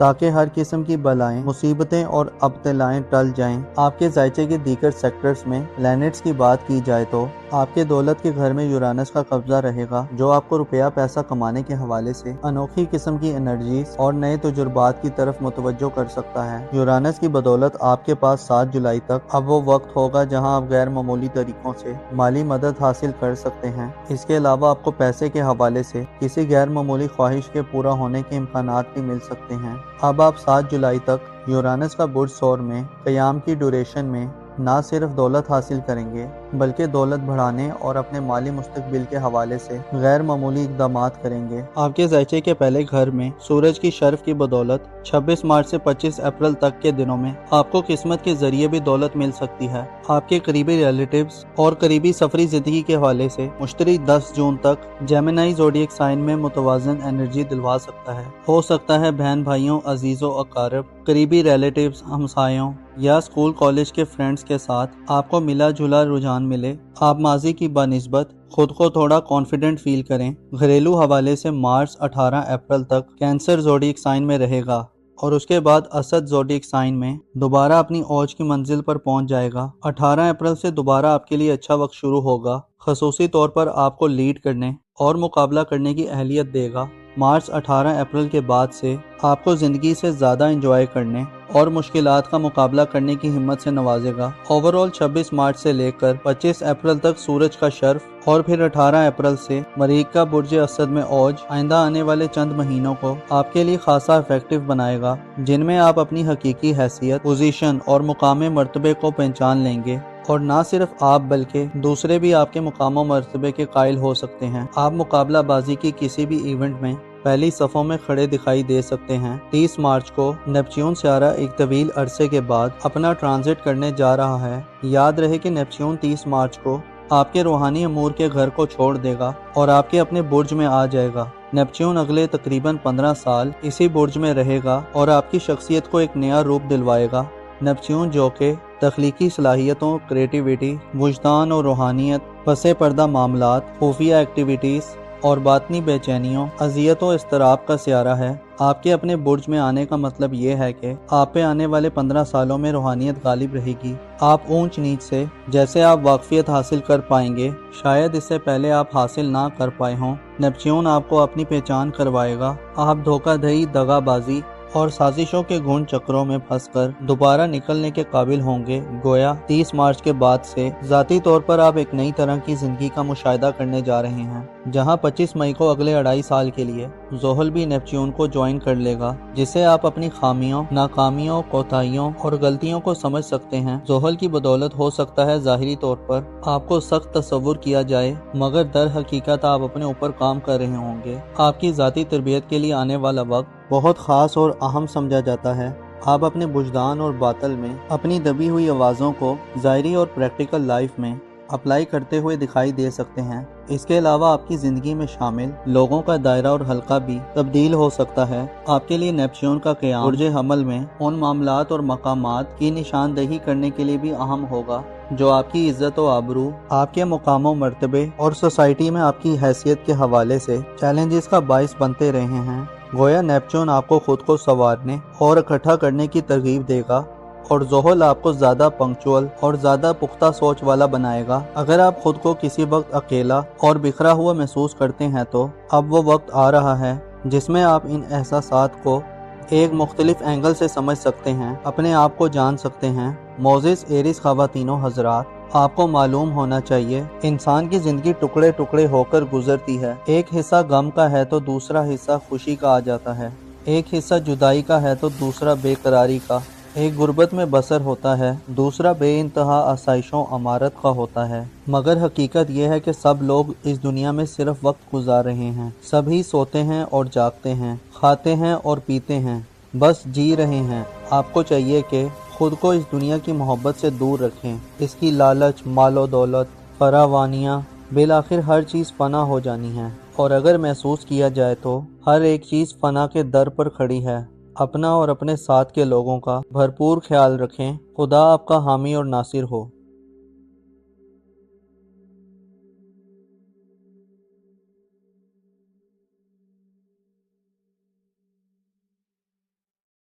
تاکہ ہر قسم کی بلائیں، مصیبتیں اور ابتلائیں ٹل جائیں۔ آپ کے ذائچے کے دیگر سیکٹرز میں پلینٹس کی بات کی جائے تو آپ کے دولت کے گھر میں یورانس کا قبضہ رہے گا، جو آپ کو روپیہ پیسہ کمانے کے حوالے سے انوکھی قسم کی انرجیز اور نئے تجربات کی طرف متوجہ کر سکتا ہے۔ یورانس کی بدولت آپ کے پاس 7 جولائی تک اب وہ وقت ہوگا جہاں آپ غیر معمولی طریقوں سے مالی مدد حاصل کر سکتے ہیں۔ اس کے علاوہ آپ کو پیسے کے حوالے سے کسی غیر معمولی خواہش کے پورا ہونے کے امکانات بھی مل سکتے ہیں۔ اب آپ 7 جولائی تک یورانس کا برج ثور میں قیام کی ڈیوریشن میں نہ صرف دولت حاصل کریں گے بلکہ دولت بڑھانے اور اپنے مالی مستقبل کے حوالے سے غیر معمولی اقدامات کریں گے۔ آپ کے ذائچے کے پہلے گھر میں سورج کی شرف کی بدولت 26 مارچ سے 25 اپریل تک کے دنوں میں آپ کو قسمت کے ذریعے بھی دولت مل سکتی ہے۔ آپ کے قریبی ریلیٹیوز اور قریبی سفری زندگی کے حوالے سے مشتری 10 جون تک جیمنائی زوڈیک سائن میں متوازن انرجی دلوا سکتا ہے۔ ہو سکتا ہے بہن بھائیوں، عزیزوں، اقارب، قریبی ریلیٹیوز، ہمسایوں یا اسکول کالج کے فرینڈز کے ساتھ آپ کو ملا جلا رجحان ملے۔ آپ ماضی کی بنسبت خود کو تھوڑا کانفیڈنٹ فیل کریں۔ گھریلو حوالے سے مارس 18 اپریل تک کینسر زوڈیک سائن میں رہے گا اور اس کے بعد اسد زوڈیک سائن میں دوبارہ اپنی اوج کی منزل پر پہنچ جائے گا۔ 18 اپریل سے دوبارہ آپ کے لیے اچھا وقت شروع ہوگا، خصوصی طور پر آپ کو لیڈ کرنے اور مقابلہ کرنے کی اہلیت دے گا۔ مارچ 18 اپریل کے بعد سے آپ کو زندگی سے زیادہ انجوائے کرنے اور مشکلات کا مقابلہ کرنے کی ہمت سے نوازے گا۔ اوورال 26 مارچ سے لے کر 25 اپریل تک سورج کا شرف اور پھر 18 اپریل سے مریخ کا برج اسد میں اوج آئندہ آنے والے چند مہینوں کو آپ کے لیے خاصا افیکٹو بنائے گا، جن میں آپ اپنی حقیقی حیثیت، پوزیشن اور مقام مرتبے کو پہچان لیں گے، اور نہ صرف آپ بلکہ دوسرے بھی آپ کے مقام و مرتبے کے قائل ہو سکتے ہیں۔ آپ مقابلہ بازی کی کسی بھی ایونٹ میں پہلی صفوں میں کھڑے دکھائی دے سکتے ہیں۔ 30 مارچ کو نیپچون سیارہ ایک طویل عرصے کے بعد اپنا ٹرانزٹ کرنے جا رہا ہے۔ یاد رہے کہ نیپچون 30 مارچ کو آپ کے روحانی امور کے گھر کو چھوڑ دے گا اور آپ کے اپنے برج میں آ جائے گا۔ نیپچون اگلے تقریباً 15 سال اسی برج میں رہے گا اور آپ کی شخصیت کو ایک نیا روپ دلوائے گا۔ نیپچون جو کہ تخلیقی صلاحیتوں، کریٹیویٹی، وجدان اور روحانیت، پس پردہ معاملات، خفیہ ایکٹیویٹیز اور باطنی بے چینیوں، اذیت و اضطراب کا سیارہ ہے، آپ کے اپنے برج میں آنے کا مطلب یہ ہے کہ آپ پہ آنے والے 15 سالوں میں روحانیت غالب رہے گی۔ آپ اونچ نیچ سے جیسے آپ واقفیت حاصل کر پائیں گے، شاید اس سے پہلے آپ حاصل نہ کر پائے ہوں۔ نیپچون آپ کو اپنی پہچان کروائے گا۔ آپ دھوکہ دہی، دغا بازی اور سازشوں کے گھن چکروں میں پھنس کر دوبارہ نکلنے کے قابل ہوں گے۔ گویا 30 مارچ کے بعد سے ذاتی طور پر آپ ایک نئی طرح کی زندگی کا مشاہدہ کرنے جا رہے ہیں، جہاں 25 مئی کو اگلے 2.5 سال کے لیے زحل بھی نیپچون کو جوائن کر لے گا، جسے آپ اپنی خامیوں، ناکامیوں، کوتاہیوں اور غلطیوں کو سمجھ سکتے ہیں۔ زحل کی بدولت ہو سکتا ہے ظاہری طور پر آپ کو سخت تصور کیا جائے، مگر در حقیقت آپ اپنے اوپر کام کر رہے ہوں گے۔ آپ کی ذاتی تربیت کے لیے آنے والا وقت بہت خاص اور اہم سمجھا جاتا ہے۔ آپ اپنے وجدان اور باطن میں اپنی دبی ہوئی آوازوں کو ظاہری اور پریکٹیکل لائف میں اپلائی کرتے ہوئے دکھائی دے سکتے ہیں۔ اس کے علاوہ آپ کی زندگی میں شامل لوگوں کا دائرہ اور حلقہ بھی تبدیل ہو سکتا ہے۔ آپ کے لیے نیپچون کا قیام برج حمل میں ان معاملات اور مقامات کی نشاندہی کرنے کے لیے بھی اہم ہوگا جو آپ کی عزت و آبرو، آپ کے مقام و مرتبے اور سوسائٹی میں آپ کی حیثیت کے حوالے سے چیلنجز کا باعث بنتے رہے ہیں۔ گویا نیپچون آپ کو خود کو سنوارنے اور اکٹھا کرنے کی ترغیب دے گا، اور زحل آپ کو زیادہ پنکچوئل اور زیادہ پختہ سوچ والا بنائے گا۔ اگر آپ خود کو کسی وقت اکیلا اور بکھرا ہوا محسوس کرتے ہیں تو اب وہ وقت آ رہا ہے جس میں آپ ان احساسات کو ایک مختلف اینگل سے سمجھ سکتے ہیں، اپنے آپ کو جان سکتے ہیں۔ معزز ایریز خواتین و حضرات، آپ کو معلوم ہونا چاہیے انسان کی زندگی ٹکڑے ٹکڑے ہو کر گزرتی ہے۔ ایک حصہ غم کا ہے تو دوسرا حصہ خوشی کا آ جاتا ہے، ایک حصہ جدائی کا ہے تو دوسرا بے قراری کا، ایک غربت میں بسر ہوتا ہے، دوسرا بے انتہا آسائشوں امارت کا ہوتا ہے۔ مگر حقیقت یہ ہے کہ سب لوگ اس دنیا میں صرف وقت گزار رہے ہیں، سبھی سوتے ہیں اور جاگتے ہیں، کھاتے ہیں اور پیتے ہیں، بس جی رہے ہیں۔ آپ کو چاہیے کہ خود کو اس دنیا کی محبت سے دور رکھیں، اس کی لالچ، مال و دولت، فراوانیاں، بالآخر ہر چیز فنا ہو جانی ہے، اور اگر محسوس کیا جائے تو ہر ایک چیز فنا کے در پر کھڑی ہے۔ اپنا اور اپنے ساتھ کے لوگوں کا بھرپور خیال رکھیں۔ خدا آپ کا حامی اور ناصر ہو۔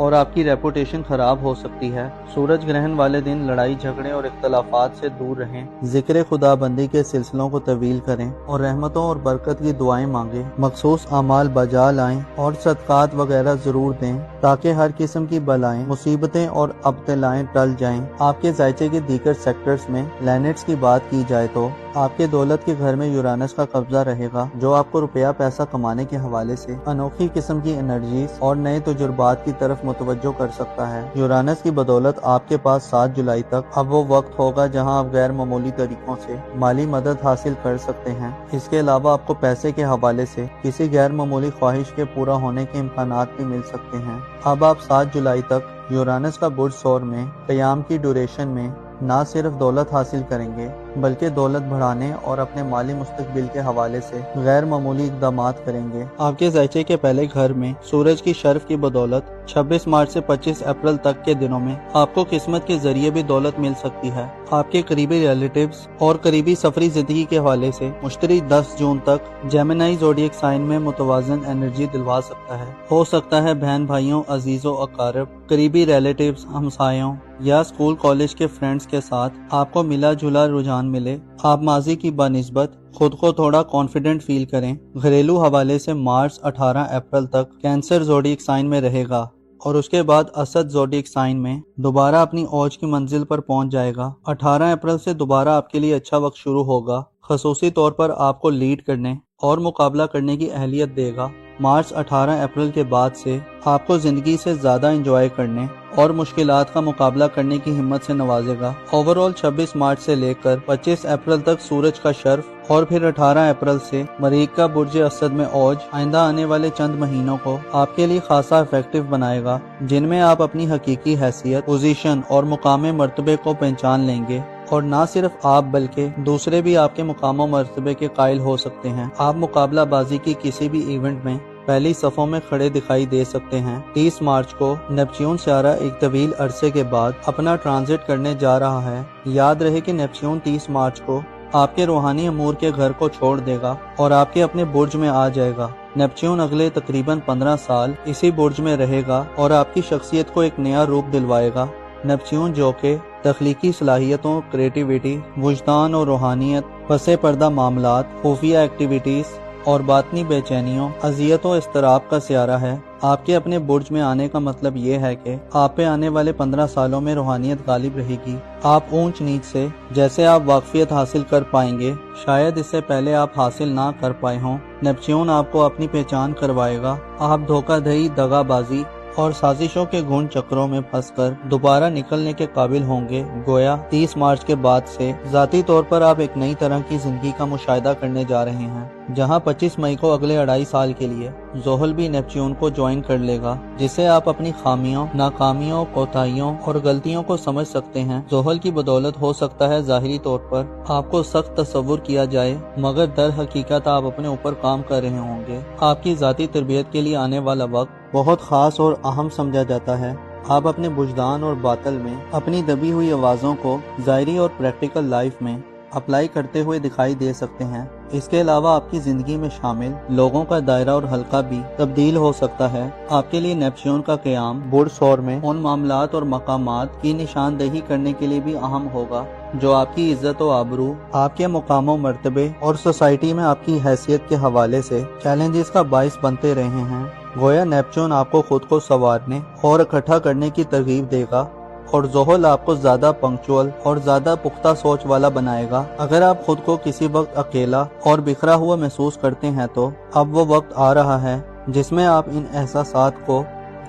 اور آپ کی ریپوٹیشن خراب ہو سکتی ہے۔ سورج گرہن والے دن لڑائی جھگڑے اور اختلافات سے دور رہیں، ذکر خدا بندی کے سلسلوں کو طویل کریں اور رحمتوں اور برکت کی دعائیں مانگیں، مخصوص اعمال بجا لائیں اور صدقات وغیرہ ضرور دیں تاکہ ہر قسم کی بلائیں، مصیبتیں اور ابتلائیں ٹل جائیں۔ آپ کے ذائچے کے دیگر سیکٹرز میں پلینٹس کی بات کی جائے تو آپ کے دولت کے گھر میں یورانس کا قبضہ رہے گا، جو آپ کو روپیہ پیسہ کمانے کے حوالے سے انوکھی قسم کی انرجیز اور نئے تجربات کی طرف متوجہ کر سکتا ہے۔ یورانس کی بدولت آپ کے پاس 7 جولائی تک اب وہ وقت ہوگا جہاں آپ غیر معمولی طریقوں سے مالی مدد حاصل کر سکتے ہیں۔ اس کے علاوہ آپ کو پیسے کے حوالے سے کسی غیر معمولی خواہش کے پورا ہونے کے امکانات بھی مل سکتے ہیں۔ اب آپ 7 جولائی تک یورانس کا برج ثور میں قیام کی ڈیوریشن میں نہ صرف دولت حاصل کریں گے بلکہ دولت بڑھانے اور اپنے مالی مستقبل کے حوالے سے غیر معمولی اقدامات کریں گے۔ آپ کے ذائچے کے پہلے گھر میں سورج کی شرف کی بدولت 26 مارچ سے 25 اپریل تک کے دنوں میں آپ کو قسمت کے ذریعے بھی دولت مل سکتی ہے۔ آپ کے قریبی ریلیٹیوز اور قریبی سفری زندگی کے حوالے سے مشتری 10 جون تک جیمنائی زوڈیک سائن میں متوازن انرجی دلوا سکتا ہے۔ ہو سکتا ہے بہن بھائیوں، عزیزوں، اقارب، قریبی ریلیٹیوز، ہمسایوں یا اسکول کالج کے فرینڈز کے ساتھ آپ کو ملا جلا رجحان ملے۔ آپ ماضی کی بنسبت خود کو تھوڑا کانفیڈنٹ فیل کریں۔ گھریلو حوالے سے مارس 18 اپریل تک کینسر زوڈیک سائن میں رہے گا اور اس کے بعد اسد زوڈیک سائن میں دوبارہ اپنی اوج کی منزل پر پہنچ جائے گا۔ 18 اپریل سے دوبارہ آپ کے لیے اچھا وقت شروع ہوگا، خصوصی طور پر آپ کو لیڈ کرنے اور مقابلہ کرنے کی اہلیت دے گا۔ مارچ 18 اپریل کے بعد سے آپ کو زندگی سے زیادہ انجوائے کرنے اور مشکلات کا مقابلہ کرنے کی ہمت سے نوازے گا۔ اوورال 26 مارچ سے لے کر 25 اپریل تک سورج کا شرف اور پھر 18 اپریل سے مریخ کا برج اسد میں اوج آئندہ آنے والے چند مہینوں کو آپ کے لیے خاصا افیکٹو بنائے گا، جن میں آپ اپنی حقیقی حیثیت، پوزیشن اور مقام مرتبے کو پہچان لیں گے اور نہ صرف آپ بلکہ دوسرے بھی آپ کے مقام و مرتبے کے قائل ہو سکتے ہیں۔ آپ مقابلہ بازی کی کسی بھی ایونٹ میں پہلی صفوں میں کھڑے دکھائی دے سکتے ہیں۔ 30 مارچ کو نیپچون سیارہ ایک طویل عرصے کے بعد اپنا ٹرانزٹ کرنے جا رہا ہے۔ یاد رہے کہ نیپچون 30 مارچ کو آپ کے روحانی امور کے گھر کو چھوڑ دے گا اور آپ کے اپنے برج میں آ جائے گا۔ نیپچون اگلے تقریباً 15 سال اسی برج میں رہے گا اور آپ کی شخصیت کو ایک نیا روپ دلوائے گا۔ نیپچون جو کہ تخلیقی صلاحیتوں، کریٹیویٹی، وجدان اور روحانیت، پس پردہ معاملات، خفیہ ایکٹیویٹیز اور باطنی بے چینیوں، اذیت و اضطراب کا سیارہ ہے۔ آپ کے اپنے برج میں آنے کا مطلب یہ ہے کہ آپ پہ آنے والے 15 سالوں میں روحانیت غالب رہے گی۔ آپ اونچ نیچ سے جیسے آپ واقفیت حاصل کر پائیں گے، شاید اس سے پہلے آپ حاصل نہ کر پائے ہوں۔ نیپچون آپ کو اپنی پہچان کروائے گا۔ آپ دھوکہ دہی، دغا بازی اور سازشوں کے گھن چکروں میں پھنس کر دوبارہ نکلنے کے قابل ہوں گے۔ گویا 30 مارچ کے بعد سے ذاتی طور پر آپ ایک نئی طرح کی زندگی کا مشاہدہ کرنے جا رہے ہیں، جہاں 25 مئی کو اگلے 2.5 سال کے لیے زحل بھی نیپچون کو جوائن کر لے گا، جسے آپ اپنی خامیوں، ناکامیوں، کوتاہیوں اور غلطیوں کو سمجھ سکتے ہیں۔ زحل کی بدولت ہو سکتا ہے ظاہری طور پر آپ کو سخت تصور کیا جائے، مگر در حقیقت آپ اپنے اوپر کام کر رہے ہوں گے۔ آپ کی ذاتی تربیت کے لیے آنے والا وقت بہت خاص اور اہم سمجھا جاتا ہے۔ آپ اپنے وجدان اور باطل میں اپنی دبی ہوئی آوازوں کو ظاہری اور پریکٹیکل لائف میں اپلائی کرتے ہوئے دکھائی دے سکتے ہیں۔ اس کے علاوہ آپ کی زندگی میں شامل لوگوں کا دائرہ اور حلقہ بھی تبدیل ہو سکتا ہے۔ آپ کے لیے نیپچون کا قیام برج ثور میں ان معاملات اور مقامات کی نشاندہی کرنے کے لیے بھی اہم ہوگا جو آپ کی عزت و آبرو، آپ کے مقام و مرتبے اور سوسائٹی میں آپ کی حیثیت کے حوالے سے چیلنجز کا باعث بنتے رہے ہیں۔ گویا نیپچون آپ کو خود کو سنوارنے اور اکٹھا کرنے کی ترغیب دے گا اور زحل آپ کو زیادہ پنکچوئل اور زیادہ پختہ سوچ والا بنائے گا۔ اگر آپ خود کو کسی وقت اکیلا اور بکھرا ہوا محسوس کرتے ہیں تو اب وہ وقت آ رہا ہے جس میں آپ ان احساسات کو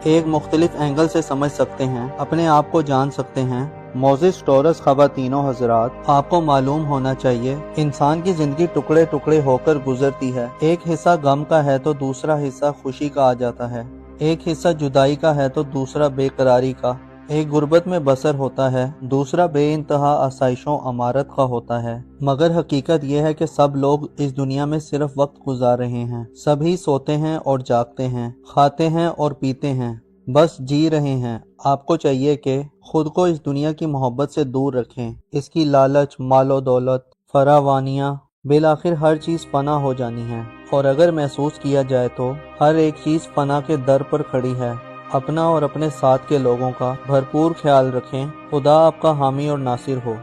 ایک مختلف اینگل سے سمجھ سکتے ہیں، اپنے آپ کو جان سکتے ہیں۔ موزس ٹورس خواتین و حضرات، آپ کو معلوم ہونا چاہیے انسان کی زندگی ٹکڑے ٹکڑے ہو کر گزرتی ہے۔ ایک حصہ غم کا ہے تو دوسرا حصہ خوشی کا آ جاتا ہے، ایک حصہ جدائی کا ہے تو دوسرا بے قراری کا، ایک غربت میں بسر ہوتا ہے، دوسرا بے انتہا آسائشوں امارت کا ہوتا ہے۔ مگر حقیقت یہ ہے کہ سب لوگ اس دنیا میں صرف وقت گزار رہے ہیں، سبھی سوتے ہیں اور جاگتے ہیں، کھاتے ہیں اور پیتے ہیں، بس جی رہے ہیں۔ آپ کو چاہیے کہ خود کو اس دنیا کی محبت سے دور رکھیں، اس کی لالچ، مال و دولت، فراوانیاں، بالآخر ہر چیز فنا ہو جانی ہے، اور اگر محسوس کیا جائے تو ہر ایک چیز فنا کے در پر کھڑی ہے۔ اپنا اور اپنے ساتھ کے لوگوں کا بھرپور خیال رکھیں۔ خدا آپ کا حامی اور ناصر ہو۔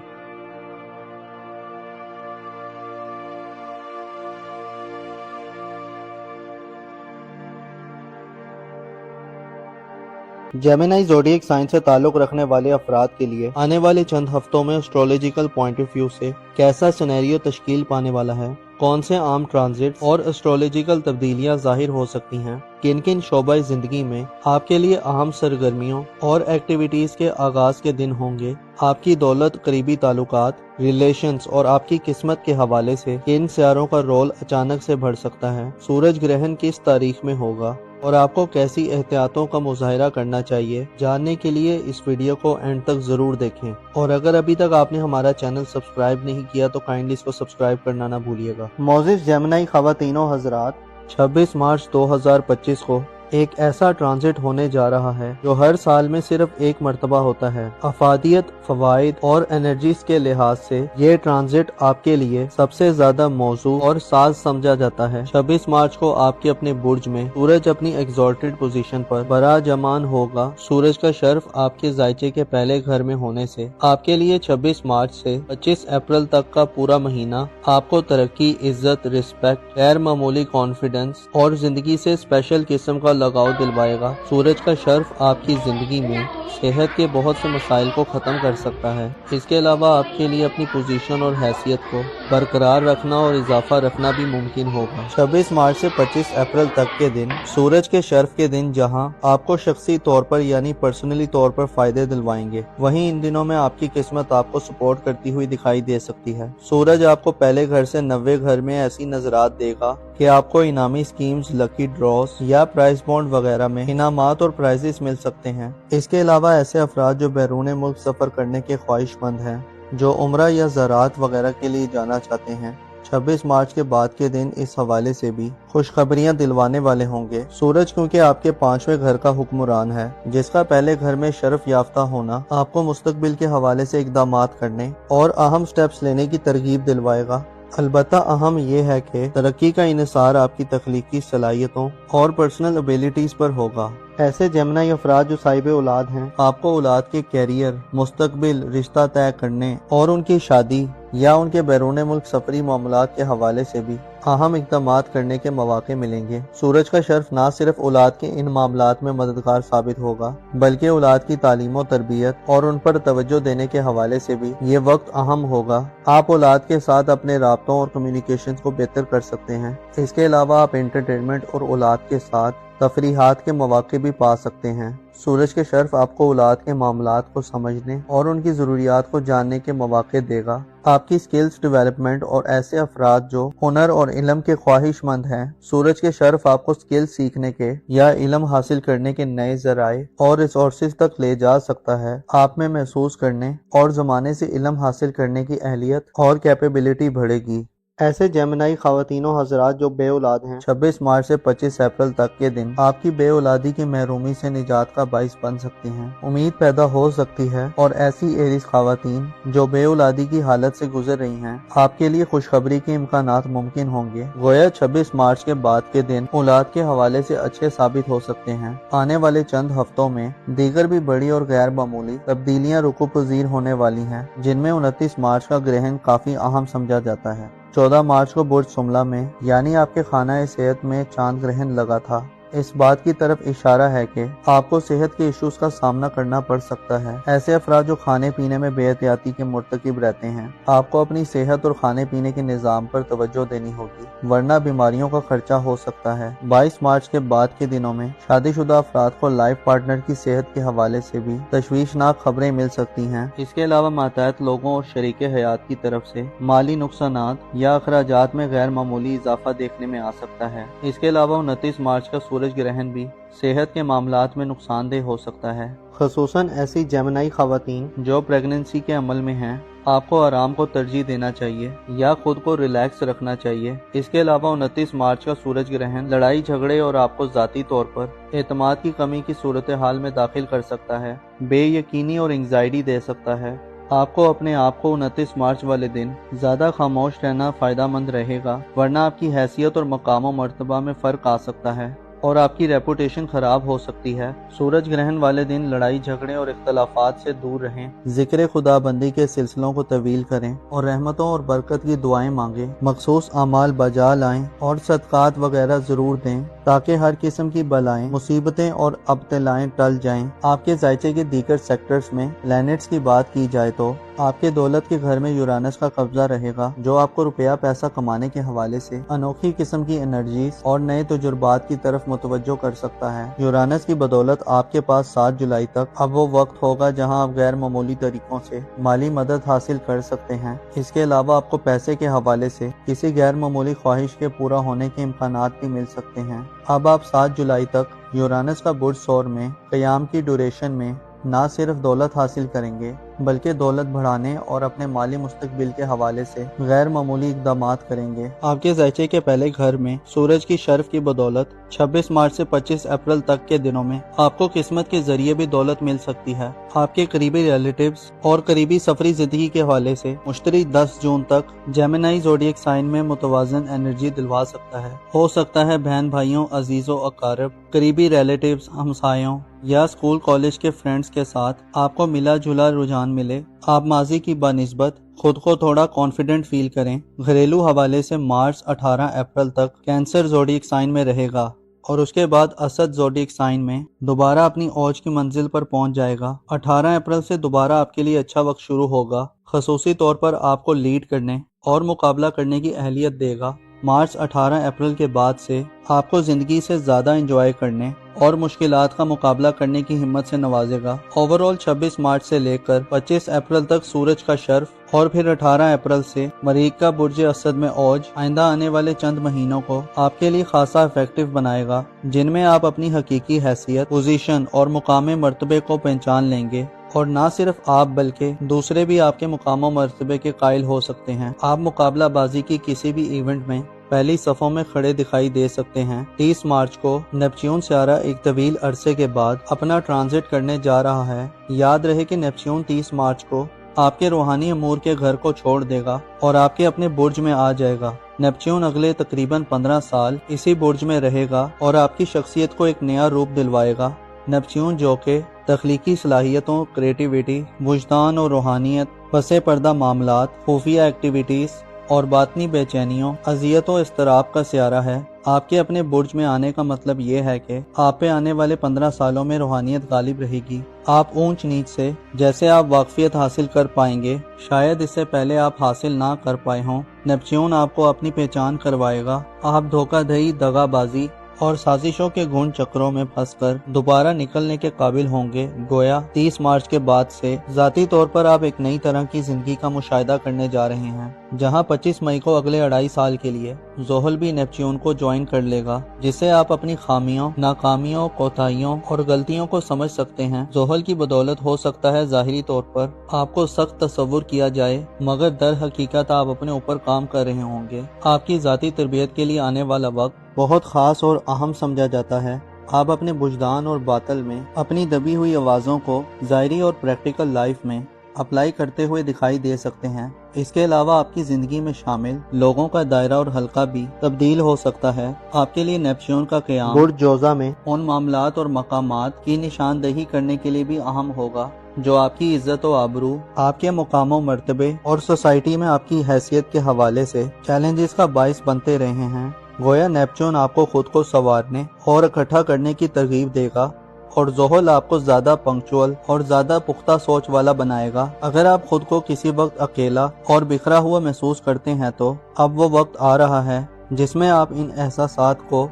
جیمنائی زوڈیک سائن سے تعلق رکھنے والے افراد کے لیے آنے والے چند ہفتوں میں اسٹرولوجیکل پوائنٹ آف ویو سے کیسا سینیریو تشکیل پانے والا ہے، کون سے عام ٹرانزٹ اور اسٹرولوجیکل تبدیلیاں ظاہر ہو سکتی ہیں، کن کن شعبہ زندگی میں آپ کے لیے اہم سرگرمیوں اور ایکٹیویٹیز کے آغاز کے دن ہوں گے، آپ کی دولت، قریبی تعلقات، ریلیشنز اور آپ کی قسمت کے حوالے سے کن سیاروں کا رول اچانک سے بڑھ سکتا ہے، سورج گرہن کس تاریخ میں ہوگا اور آپ کو کیسی احتیاطوں کا مظاہرہ کرنا چاہیے، جاننے کے لیے اس ویڈیو کو اینڈ تک ضرور دیکھیں۔ اور اگر ابھی تک آپ نے ہمارا چینل سبسکرائب نہیں کیا تو کائنڈلی اس کو سبسکرائب کرنا نہ بھولیے گا۔ معزز جیمنائی خواتین و حضرات، 26 مارچ 2025 کو ایک ایسا ٹرانزٹ ہونے جا رہا ہے جو ہر سال میں صرف ایک مرتبہ ہوتا ہے۔ افادیت، فوائد اور انرجیز کے لحاظ سے یہ ٹرانزٹ آپ کے لیے سب سے زیادہ موزوں اور ساز سمجھا جاتا ہے۔ 26 مارچ کو آپ کے اپنے برج میں سورج اپنی ایگزالٹڈ پوزیشن پر براجمان ہوگا۔ سورج کا شرف آپ کے زائچے کے پہلے گھر میں ہونے سے آپ کے لیے 26 مارچ سے 25 اپریل تک کا پورا مہینہ آپ کو ترقی، عزت، رسپیکٹ، غیر معمولی کانفیڈنس اور زندگی سے اسپیشل قسم کا لگاؤ دلوائے گا۔ سورج کا شرف آپ کی زندگی میں صحت کے بہت سے مسائل کو ختم کر سکتا ہے۔ اس کے علاوہ آپ کے لیے اپنی پوزیشن اور حیثیت کو برقرار رکھنا اور اضافہ رکھنا بھی ممکن ہوگا۔ 26 مارچ سے 25 اپریل تک کے دن سورج کے شرف کے دن جہاں آپ کو شخصی طور پر یعنی پرسنلی طور پر فائدے دلوائیں گے، وہیں ان دنوں میں آپ کی قسمت آپ کو سپورٹ کرتی ہوئی دکھائی دے سکتی ہے۔ سورج آپ کو پہلے گھر سے 90 گھر میں ایسی نظرات دے گا کہ آپ کو انعامی سکیمز، لکی ڈراز یا پرائز بانڈ وغیرہ میں انعامات اور پرائزز مل سکتے ہیں۔ اس کے علاوہ ایسے افراد جو بیرون ملک سفر کرنے کے خواہش مند ہیں، جو عمرہ یا زراعت وغیرہ کے لیے جانا چاہتے ہیں، 26 مارچ کے بعد کے دن اس حوالے سے بھی خوشخبریاں دلوانے والے ہوں گے۔ سورج کیونکہ آپ کے 5ویں گھر کا حکمران ہے، جس کا پہلے گھر میں شرف یافتہ ہونا آپ کو مستقبل کے حوالے سے اقدامات کرنے اور اہم سٹیپس لینے کی ترغیب دلوائے گا۔ البتہ اہم یہ ہے کہ ترقی کا انحصار آپ کی تخلیقی صلاحیتوں اور پرسنل ابیلٹیز پر ہوگا۔ ایسے جیمنائی افراد جو صاحب اولاد ہیں، آپ کو اولاد کے کیریئر، مستقبل، رشتہ طے کرنے اور ان کی شادی یا ان کے بیرون ملک سفری معاملات کے حوالے سے بھی اہم اقدامات کرنے کے مواقع ملیں گے۔ سورج کا شرف نہ صرف اولاد کے ان معاملات میں مددگار ثابت ہوگا، بلکہ اولاد کی تعلیم و تربیت اور ان پر توجہ دینے کے حوالے سے بھی یہ وقت اہم ہوگا۔ آپ اولاد کے ساتھ اپنے رابطوں اور کمیونیکیشنز کو بہتر کر سکتے ہیں۔ اس کے علاوہ آپ انٹرٹینمنٹ اور اولاد کے ساتھ تفریحات کے مواقع بھی پا سکتے ہیں۔ سورج کے شرف آپ کو اولاد کے معاملات کو سمجھنے اور ان کی ضروریات کو جاننے کے مواقع دے گا۔ آپ کی سکلز ڈیولپمنٹ اور ایسے افراد جو ہنر اور علم کے خواہش مند ہیں، سورج کے شرف آپ کو سکلز سیکھنے کے یا علم حاصل کرنے کے نئے ذرائع اور ریسورسز تک لے جا سکتا ہے۔ آپ میں محسوس کرنے اور زمانے سے علم حاصل کرنے کی اہلیت اور کیپیبلٹی بڑھے گی۔ ایسے جیمنائی خواتین و حضرات جو بے اولاد ہیں، 26 مارچ سے 25 اپریل تک کے دن آپ کی بے اولادی کی محرومی سے نجات کا باعث بن سکتی ہیں۔ امید پیدا ہو سکتی ہے اور ایسی ایریز خواتین جو بے اولادی کی حالت سے گزر رہی ہیں، آپ کے لیے خوشخبری کے امکانات ممکن ہوں گے۔ گویا 26 مارچ کے بعد کے دن اولاد کے حوالے سے اچھے ثابت ہو سکتے ہیں۔ آنے والے چند ہفتوں میں دیگر بھی بڑی اور غیر معمولی تبدیلیاں رکوع پذیر ہونے والی ہیں، جن میں 29 مارچ کا گرہن کافی اہم سمجھا جاتا ہے۔ 14 مارچ کو برج سملہ میں یعنی آپ کے خانہ صحت میں چاند گرہن لگا تھا۔ اس بات کی طرف اشارہ ہے کہ آپ کو صحت کے ایشوز کا سامنا کرنا پڑ سکتا ہے۔ ایسے افراد جو کھانے پینے میں بے احتیاطی کے مرتکب رہتے ہیں، آپ کو اپنی صحت اور کھانے پینے کے نظام پر توجہ دینی ہوگی، ورنہ بیماریوں کا خرچہ ہو سکتا ہے۔ 22 مارچ کے بعد کے دنوں میں شادی شدہ افراد کو لائف پارٹنر کی صحت کے حوالے سے بھی تشویشناک خبریں مل سکتی ہیں۔ اس کے علاوہ ماتحت لوگوں اور شریک حیات کی طرف سے مالی نقصانات یا اخراجات میں غیر معمولی اضافہ دیکھنے میں آ سکتا ہے۔ اس کے علاوہ 29 مارچ کا سورج گرہن بھی صحت کے معاملات میں نقصان دہ ہو سکتا ہے، خصوصاً ایسی جیمنائی خواتین جو پریگننسی کے عمل میں ہیں۔ آپ کو آرام کو ترجیح دینا چاہیے یا خود کو ریلیکس رکھنا چاہیے۔ اس کے علاوہ 29 مارچ کا سورج گرہن لڑائی جھگڑے اور آپ کو ذاتی طور پر اعتماد کی کمی کی صورتحال میں داخل کر سکتا ہے، بے یقینی اور انگزائٹی دے سکتا ہے۔ آپ کو اپنے آپ کو 29 مارچ والے دن زیادہ خاموش رہنا فائدہ مند رہے گا، ورنہ آپ کی حیثیت اور مقام و مرتبہ میں فرق آ سکتا ہے۔ اور آپ کی ریپوٹیشن خراب ہو سکتی ہے۔ سورج گرہن والے دن لڑائی جھگڑے اور اختلافات سے دور رہیں، ذکر خدا بندی کے سلسلوں کو طویل کریں اور رحمتوں اور برکت کی دعائیں مانگیں، مخصوص اعمال بجا لائیں اور صدقات وغیرہ ضرور دیں تاکہ ہر قسم کی بلائیں، مصیبتیں اور ابتلائیں ٹل جائیں۔ آپ کے ذائچے کے دیگر سیکٹرز میں پلینٹس کی بات کی جائے تو آپ کے دولت کے گھر میں یورانس کا قبضہ رہے گا، جو آپ کو روپیہ پیسہ کمانے کے حوالے سے انوکھی قسم کی انرجیز اور نئے تجربات کی طرف متوجہ کر سکتا ہے۔ یورانس کی بدولت آپ کے پاس 7 جولائی تک اب وہ وقت ہوگا جہاں آپ غیر معمولی طریقوں سے مالی مدد حاصل کر سکتے ہیں۔ اس کے علاوہ آپ کو پیسے کے حوالے سے کسی غیر معمولی خواہش کے پورا ہونے کے امکانات بھی مل سکتے ہیں۔ اب آپ 7 جولائی تک یورانس کا برج ثور میں قیام کی ڈیوریشن میں نہ صرف دولت حاصل کریں گے بلکہ دولت بڑھانے اور اپنے مالی مستقبل کے حوالے سے غیر معمولی اقدامات کریں گے۔ آپ کے ذائچے کے پہلے گھر میں سورج کی شرف کی بدولت 26 مارچ سے 25 اپریل تک کے دنوں میں آپ کو قسمت کے ذریعے بھی دولت مل سکتی ہے۔ آپ کے قریبی ریلیٹیوز اور قریبی سفری زندگی کے حوالے سے مشتری 10 جون تک جیمنائی زوڈیک سائن میں متوازن انرجی دلوا سکتا ہے۔ ہو سکتا ہے بہن بھائیوں، عزیزوں، اقارب، قریبی ریلیٹیوز، ہمسایوں یا اسکول کالج کے فرینڈز کے ساتھ آپ کو ملا جلا رجحان ملے۔ آپ ماضی کی بنسبت خود کو تھوڑا کانفیڈنٹ فیل کریں۔ گھریلو حوالے سے مارچ 18 اپریل تک کینسر زوڈیک سائن میں رہے گا اور اس کے بعد اسد زوڈیک سائن میں دوبارہ اپنی اوج کی منزل پر پہنچ جائے گا۔ 18 اپریل سے دوبارہ آپ کے لیے اچھا وقت شروع ہوگا، خصوصی طور پر آپ کو لیڈ کرنے اور مقابلہ کرنے کی اہلیت دے گا۔ مارچ 18 اپریل کے بعد سے آپ کو زندگی سے زیادہ انجوائے کرنے اور مشکلات کا مقابلہ کرنے کی ہمت سے نوازے گا۔ اوورال 26 مارچ سے لے کر 25 اپریل تک سورج کا شرف اور پھر 18 اپریل سے مریخ کا برج اسد میں اوج آئندہ آنے والے چند مہینوں کو آپ کے لیے خاصا افیکٹو بنائے گا، جن میں آپ اپنی حقیقی حیثیت، پوزیشن اور مقام مرتبے کو پہچان لیں گے اور نہ صرف آپ بلکہ دوسرے بھی آپ کے مقام و مرتبے کے قائل ہو سکتے ہیں۔ آپ مقابلہ بازی کی کسی بھی ایونٹ میں پہلی صفوں میں کھڑے دکھائی دے سکتے ہیں۔ 30 مارچ کو نیپچون سیارہ ایک طویل عرصے کے بعد اپنا ٹرانزٹ کرنے جا رہا ہے۔ یاد رہے کہ نیپچون 30 مارچ کو آپ کے روحانی امور کے گھر کو چھوڑ دے گا اور آپ کے اپنے برج میں آ جائے گا۔ نیپچون اگلے تقریباً 15 سال اسی برج میں رہے گا اور آپ کی شخصیت کو ایک نیا روپ دلوائے گا۔ نیپچون جو کہ تخلیقی صلاحیتوں، کریٹیویٹی، وجدان اور روحانیت، پس پردہ معاملات، خفیہ ایکٹیویٹیز اور باطنی بے چینیوں، اذیت و اضطراب کا سیارہ ہے، آپ کے اپنے برج میں آنے کا مطلب یہ ہے کہ آپ پہ آنے والے 15 سالوں میں روحانیت غالب رہے گی۔ آپ اونچ نیچ سے جیسے آپ واقفیت حاصل کر پائیں گے، شاید اس سے پہلے آپ حاصل نہ کر پائے ہوں۔ نیپچون آپ کو اپنی پہچان کروائے گا۔ آپ دھوکہ دہی، دغا بازی اور سازشوں کے گھن چکروں میں پھنس کر دوبارہ نکلنے کے قابل ہوں گے۔ گویا 30 مارچ کے بعد سے ذاتی طور پر آپ ایک نئی طرح کی زندگی کا مشاہدہ کرنے جا رہے ہیں، جہاں 25 مئی کو اگلے 2.5 سال کے لیے زحل بھی نیپچون کو جوائن کر لے گا، جس سے آپ اپنی خامیوں، ناکامیوں، کوتاہیوں اور غلطیوں کو سمجھ سکتے ہیں۔ زحل کی بدولت ہو سکتا ہے ظاہری طور پر آپ کو سخت تصور کیا جائے، مگر در حقیقت آپ اپنے اوپر کام کر رہے ہوں گے۔ آپ کی ذاتی تربیت کے لیے آنے والا وقت بہت خاص اور اہم سمجھا جاتا ہے۔ آپ اپنے وجدان اور باطن میں اپنی دبی ہوئی آوازوں کو ظاہری اور پریکٹیکل لائف میں اپلائی کرتے ہوئے دکھائی دے سکتے ہیں۔ اس کے علاوہ آپ کی زندگی میں شامل لوگوں کا دائرہ اور حلقہ بھی تبدیل ہو سکتا ہے۔ آپ کے لیے نیپچون کا قیام برج جوزہ میں ان معاملات اور مقامات کی نشاندہی کرنے کے لیے بھی اہم ہوگا جو آپ کی عزت و آبرو، آپ کے مقام و مرتبے اور سوسائٹی میں آپ کی حیثیت کے حوالے سے چیلنجز کا باعث بنتے رہے ہیں۔ گویا نیپچون آپ کو خود کو سنوارنے اور اکٹھا کرنے کی ترغیب دے گا اور زحل آپ کو زیادہ پنکچوئل اور زیادہ پختہ سوچ والا بنائے گا۔ اگر آپ خود کو کسی وقت اکیلا اور بکھرا ہوا محسوس کرتے ہیں تو اب وہ وقت آ رہا ہے جس میں آپ ان احساسات کو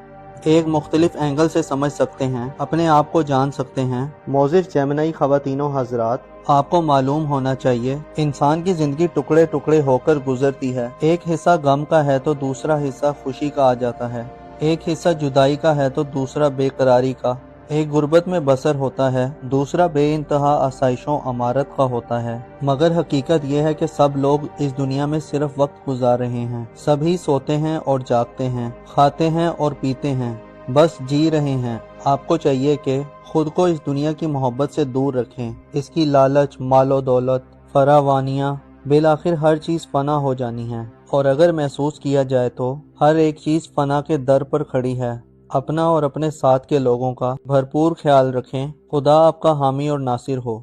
ایک مختلف اینگل سے سمجھ سکتے ہیں، اپنے آپ کو جان سکتے ہیں۔ موزف جیمنائی خواتین و حضرات، آپ کو معلوم ہونا چاہیے انسان کی زندگی ٹکڑے ٹکڑے ہو کر گزرتی ہے۔ ایک حصہ غم کا ہے تو دوسرا حصہ خوشی کا آ جاتا ہے، ایک حصہ جدائی کا ہے تو دوسرا بے قراری کا، ایک غربت میں بسر ہوتا ہے، دوسرا بے انتہا آسائشوں امارت کا ہوتا ہے۔ مگر حقیقت یہ ہے کہ سب لوگ اس دنیا میں صرف وقت گزار رہے ہیں، سبھی سوتے ہیں اور جاگتے ہیں، کھاتے ہیں اور پیتے ہیں، بس جی رہے ہیں۔ آپ کو چاہیے کہ خود کو اس دنیا کی محبت سے دور رکھیں، اس کی لالچ، مال و دولت، فراوانیاں، بالآخر ہر چیز فنا ہو جانی ہے، اور اگر محسوس کیا جائے تو ہر ایک چیز فنا کے در پر کھڑی ہے۔ اپنا اور اپنے ساتھ کے لوگوں کا بھرپور خیال رکھیں۔ خدا آپ کا حامی اور ناصر ہو۔